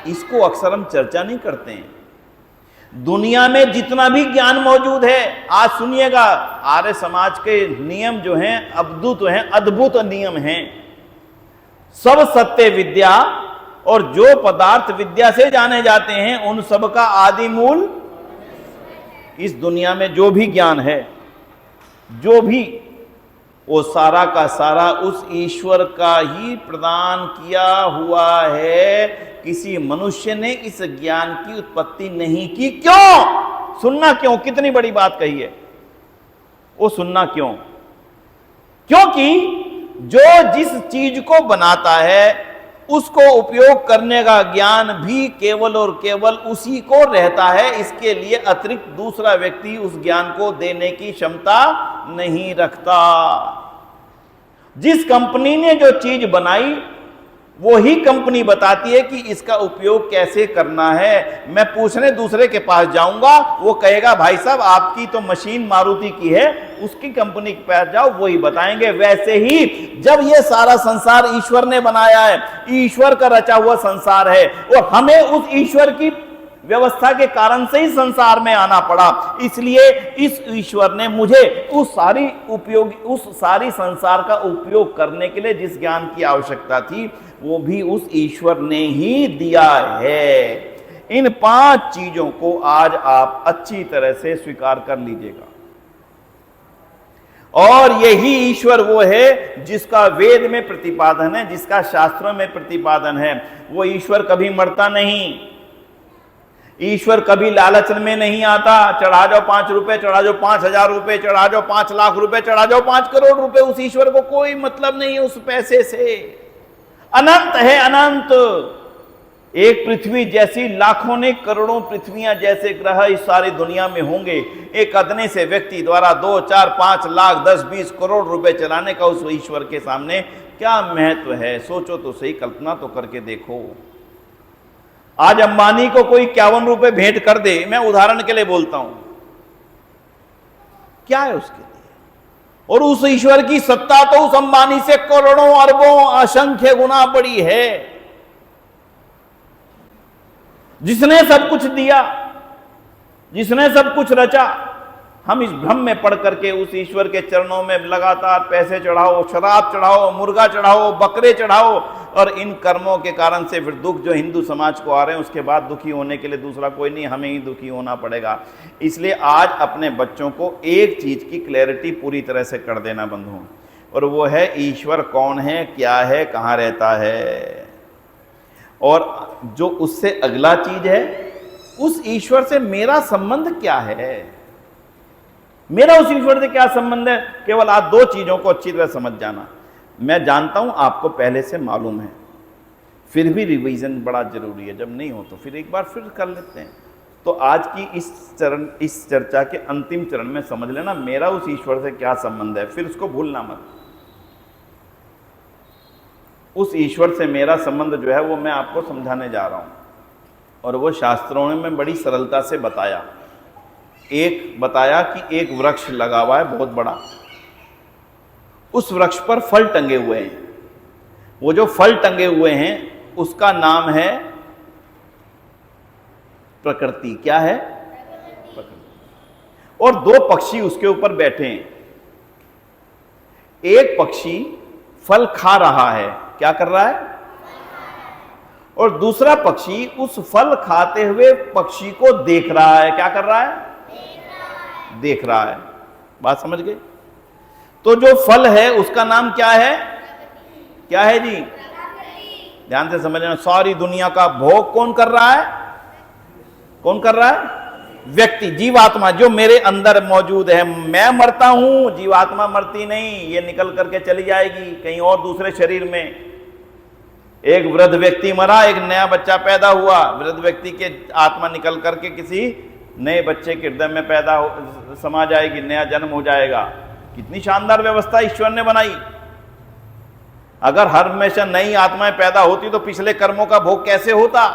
A: इसको अक्सर हम चर्चा नहीं करते हैं। दुनिया में जितना भी ज्ञान मौजूद है, आज सुनिएगा, आर्य समाज के नियम जो हैं अद्भुत नियम हैं। सब सत्य विद्या और जो पदार्थ विद्या से जाने जाते हैं, उन सब का आदि मूल इस दुनिया में जो भी ज्ञान है, जो भी, वो सारा का सारा उस ईश्वर का ही प्रदान किया हुआ है। किसी मनुष्य ने इस ज्ञान की उत्पत्ति नहीं की। क्यों? सुनना क्यों? कितनी बड़ी बात कही है वो, सुनना क्यों? क्योंकि जो जिस चीज को बनाता है उसको उपयोग करने का ज्ञान भी केवल और केवल उसी को रहता है। इसके लिए अतिरिक्त दूसरा व्यक्ति उस ज्ञान को देने की क्षमता नहीं रखता। जिस कंपनी ने जो चीज बनाई, वो ही कंपनी बताती है कि इसका उपयोग कैसे करना है। मैं पूछने दूसरे के पास जाऊंगा, वो कहेगा भाई साहब आपकी तो मशीन मारुति की है, उसकी कंपनी के पास जाओ, वही बताएंगे। वैसे ही जब ये सारा संसार ईश्वर ने बनाया है, ईश्वर का रचा हुआ संसार है, और हमें उस ईश्वर की व्यवस्था के कारण से ही संसार में आना पड़ा। इसलिए इस ईश्वर ने मुझे उस सारी संसार का उपयोग करने के लिए जिस ज्ञान की आवश्यकता थी, वो भी उस ईश्वर ने ही दिया है। इन 5 चीजों को आज आप अच्छी तरह से स्वीकार कर लीजिएगा। और यही ईश्वर वो है जिसका वेद में प्रतिपादन है, जिसका शास्त्रों में प्रतिपादन है। वो ईश्वर कभी मरता नहीं, ईश्वर कभी लालच में नहीं आता। चढ़ा जाओ 5 रुपए, चढ़ा जाओ 5,000 रुपए, चढ़ा जाओ 5 लाख रुपए, चढ़ा जाओ 5 करोड़ रुपए, उस ईश्वर को कोई मतलब नहीं है उस पैसे से। अनंत है, अनंत। एक पृथ्वी जैसी लाखों ने करोड़ों पृथ्वियां जैसे ग्रह इस सारी दुनिया में होंगे। एक अदने से व्यक्ति द्वारा 2, 4, 5 लाख 10, 20 करोड़ रुपए चलाने का उस ईश्वर के सामने क्या महत्व है? सोचो तो सही, कल्पना तो करके देखो। आज अंबानी को कोई 51 रुपए भेंट कर दे, मैं उदाहरण के लिए बोलता हूं, क्या है उसके लिए? और उस ईश्वर की सत्ता तो उस अंबानी से करोड़ों अरबों असंख्य गुना बड़ी है, जिसने सब कुछ दिया, जिसने सब कुछ रचा। हम इस भ्रम में पड़ करके उस ईश्वर के चरणों में लगातार पैसे चढ़ाओ, शराब चढ़ाओ, मुर्गा चढ़ाओ, बकरे चढ़ाओ, और इन कर्मों के कारण से फिर दुख जो हिंदू समाज को आ रहे हैं, उसके बाद दुखी होने के लिए दूसरा कोई नहीं, हमें ही दुखी होना पड़ेगा। इसलिए आज अपने बच्चों को एक चीज की क्लैरिटी पूरी तरह से कर देना बंधुओं, और वो है ईश्वर कौन है, क्या है, कहाँ रहता है। और जो उससे अगला चीज है, उस ईश्वर से मेरा संबंध क्या है, मेरा उस ईश्वर से क्या संबंध है। केवल आप 2 चीजों को अच्छी तरह समझ जाना। मैं जानता हूं आपको पहले से मालूम है, फिर भी रिवीजन बड़ा जरूरी है। जब नहीं हो तो फिर एक बार फिर कर लेते हैं। तो आज की इस चर्चा के अंतिम चरण में समझ लेना मेरा उस ईश्वर से क्या संबंध है, फिर उसको भूलना मत। उस ईश्वर से मेरा संबंध जो है वो मैं आपको समझाने जा रहा हूं, और वो शास्त्रों ने मैं बड़ी सरलता से बताया। एक बताया कि एक वृक्ष लगा हुआ है बहुत बड़ा, उस वृक्ष पर फल टंगे हुए हैं। वो जो फल टंगे हुए हैं उसका नाम है प्रकृति। क्या है? प्रकृति। और दो पक्षी उसके ऊपर बैठे हैं। एक पक्षी फल खा रहा है। क्या कर रहा है? और दूसरा पक्षी उस फल खाते हुए पक्षी को देख रहा है। क्या कर रहा है? देख रहा है। बात समझ गए? तो जो फल है उसका नाम क्या है? क्या है जी? ध्यान से समझ लेना। सारी दुनिया का भोग कौन कर रहा है? कौन कर रहा है? व्यक्ति, जीवात्मा जो मेरे अंदर मौजूद है। मैं मरता हूं, जीवात्मा मरती नहीं, ये निकल करके चली जाएगी कहीं और दूसरे शरीर में। एक वृद्ध व्यक्ति मरा, एक नया बच्चा पैदा हुआ, वृद्ध व्यक्ति के आत्मा निकल करके किसी नए बच्चे के हृदय में समा जाएगी, नया जन्म हो जाएगा। कितनी शानदार व्यवस्था ईश्वर ने बनाई। अगर हर हमेशा नई आत्माएं पैदा होती तो पिछले कर्मों का भोग कैसे होता?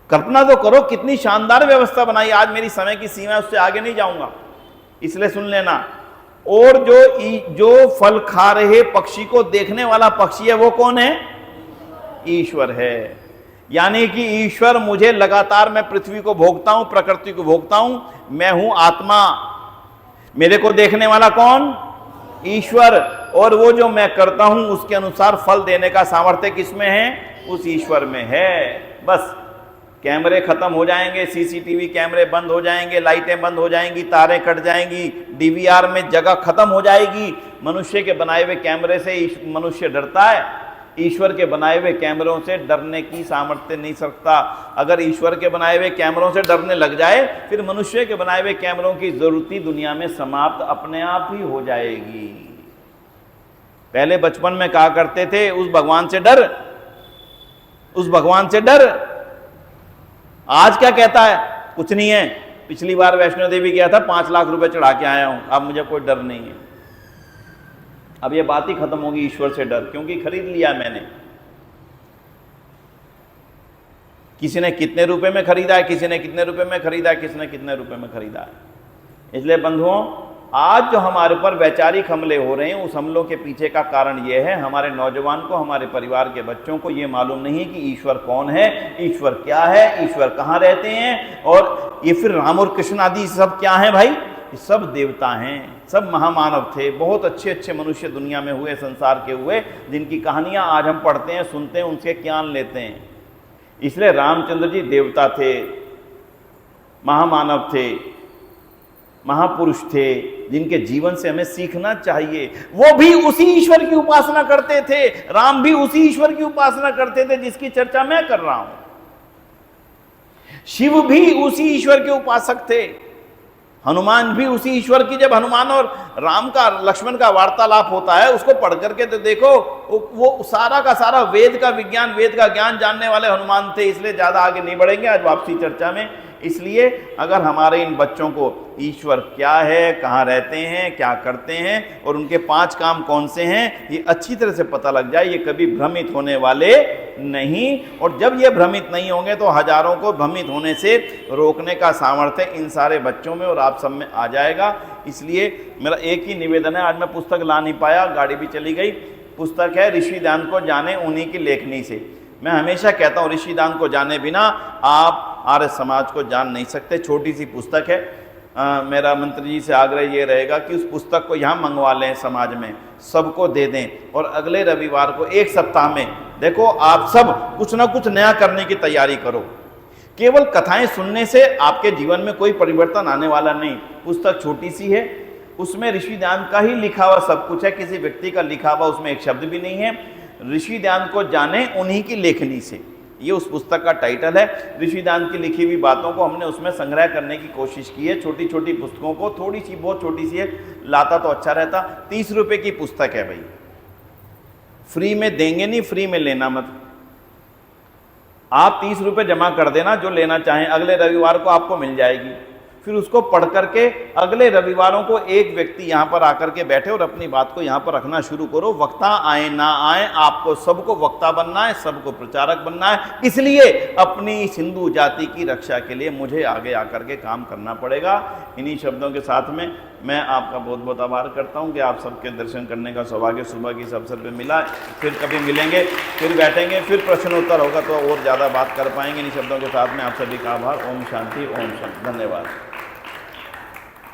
A: कल्पना तो करो, कितनी शानदार व्यवस्था बनाई। आज मेरी समय की सीमा, उससे आगे नहीं जाऊंगा, इसलिए सुन लेना। और जो फल खा रहे पक्षी को देखने वाला पक्षी है वो कौन है? ईश्वर है। यानी कि ईश्वर मुझे लगातार, मैं पृथ्वी को भोगता हूं, प्रकृति को भोगता हूं, मैं हूं आत्मा। मेरे को देखने वाला कौन? ईश्वर। और वो जो मैं करता हूं उसके अनुसार फल देने का सामर्थ्य किसमें है? उस ईश्वर में है। बस कैमरे खत्म हो जाएंगे, सीसीटीवी कैमरे बंद हो जाएंगे, लाइटें बंद हो जाएंगी, तारें कट जाएंगी, डीवीआर में जगह खत्म हो जाएगी। मनुष्य के बनाए हुए कैमरे से मनुष्य डरता है, ईश्वर के बनाए हुए कैमरों से डरने की सामर्थ्य नहीं सकता। अगर ईश्वर के बनाए हुए कैमरों से डरने लग जाए फिर मनुष्य के बनाए हुए कैमरों की जरूरत ही दुनिया में समाप्त अपने आप ही हो जाएगी। पहले बचपन में कहा करते थे उस भगवान से डर, उस भगवान से डर। आज क्या कहता है? कुछ नहीं है, पिछली बार वैष्णो देवी गया था, 5 लाख रुपए चढ़ा के आया हूं, अब मुझे कोई डर नहीं है। अब ये बात ही खत्म होगी ईश्वर से डर, क्योंकि खरीद लिया मैंने। किसी ने कितने रुपए में खरीदा है, किसी ने कितने रुपए में खरीदा है, किसी ने कितने रुपए में खरीदा है। इसलिए बंधुओं, आज जो हमारे ऊपर वैचारिक हमले हो रहे हैं, उस हमलों के पीछे का कारण यह है, हमारे नौजवान को, हमारे परिवार के बच्चों को यह मालूम नहीं है कि ईश्वर कौन है, ईश्वर क्या है, ईश्वर कहाँ रहते हैं। और ये फिर राम और कृष्ण आदि सब क्या है भाई? ये सब देवता हैं, सब महामानव थे। बहुत अच्छे अच्छे मनुष्य दुनिया में हुए, संसार के हुए, जिनकी कहानियां आज हम पढ़ते हैं, सुनते हैं, उनसे ज्ञान लेते हैं। इसलिए रामचंद्र जी देवता थे, महामानव थे, महापुरुष थे, जिनके जीवन से हमें सीखना चाहिए। वो भी उसी ईश्वर की उपासना करते थे, राम भी उसी ईश्वर की उपासना करते थे जिसकी चर्चा मैं कर रहा हूं। शिव भी उसी ईश्वर के उपासक थे, हनुमान भी उसी ईश्वर की। जब हनुमान और राम का, लक्ष्मण का वार्तालाप होता है, उसको पढ़ करके तो देखो, वो सारा का सारा वेद का विज्ञान, वेद का ज्ञान जानने वाले हनुमान थे। इसलिए ज्यादा आगे नहीं बढ़ेंगे आज वापसी चर्चा में। इसलिए अगर हमारे इन बच्चों को ईश्वर क्या है, कहाँ रहते हैं, क्या करते हैं और उनके 5 काम कौन से हैं, ये अच्छी तरह से पता लग जाए, ये कभी भ्रमित होने वाले नहीं। और जब ये भ्रमित नहीं होंगे तो हजारों को भ्रमित होने से रोकने का सामर्थ्य इन सारे बच्चों में और आप सब में आ जाएगा। इसलिए मेरा एक ही निवेदन है, आज मैं पुस्तक ला नहीं पाया, गाड़ी भी चली गई। पुस्तक है ऋषि दान को जाने उन्हीं की लेखनी से। मैं हमेशा कहता हूँ ऋषि दान को जाने बिना आप आर्य समाज को जान नहीं सकते। छोटी सी पुस्तक है। मेरा मंत्री जी से आग्रह ये रहेगा कि उस पुस्तक को यहाँ मंगवा लें, समाज में सबको दे दें, और अगले रविवार को 1 सप्ताह में देखो आप सब कुछ ना कुछ नया करने की तैयारी करो। केवल कथाएं सुनने से आपके जीवन में कोई परिवर्तन आने वाला नहीं। पुस्तक छोटी सी है, उसमें ऋषि ध्यान का ही लिखा हुआ सब कुछ है, किसी व्यक्ति का लिखा हुआ उसमें एक शब्द भी नहीं है। ऋषि ध्यान को जाने उन्हीं की लेखनी से, ये उस पुस्तक का टाइटल है। ऋषि दान की लिखी हुई बातों को हमने उसमें संग्रह करने की कोशिश की है। छोटी छोटी पुस्तकों को, थोड़ी सी, बहुत छोटी सी है, लाता तो अच्छा रहता। 30 रुपए की पुस्तक है भाई, फ्री में देंगे नहीं, फ्री में लेना मत। आप 30 रुपये जमा कर देना, जो लेना चाहें अगले रविवार को आपको मिल जाएगी। फिर उसको पढ़ करके अगले रविवारों को एक व्यक्ति यहाँ पर आकर के बैठे और अपनी बात को यहाँ पर रखना शुरू करो। वक्ता आए ना आए, आपको सबको वक्ता बनना है, सबको प्रचारक बनना है। इसलिए अपनी हिंदू जाति की रक्षा के लिए मुझे आगे आकर के काम करना पड़ेगा। इन्हीं शब्दों के साथ में मैं आपका बहुत बहुत आभार करता हूँ कि आप सबके दर्शन करने का सौभाग्य सुबह की इस अवसर पर मिला। फिर कभी मिलेंगे, फिर बैठेंगे, फिर प्रश्नोत्तर होगा तो और ज़्यादा बात कर पाएंगे। इन्हीं शब्दों के साथ में आप सभी का आभार। ओम शांति, ओम शांति, धन्यवाद।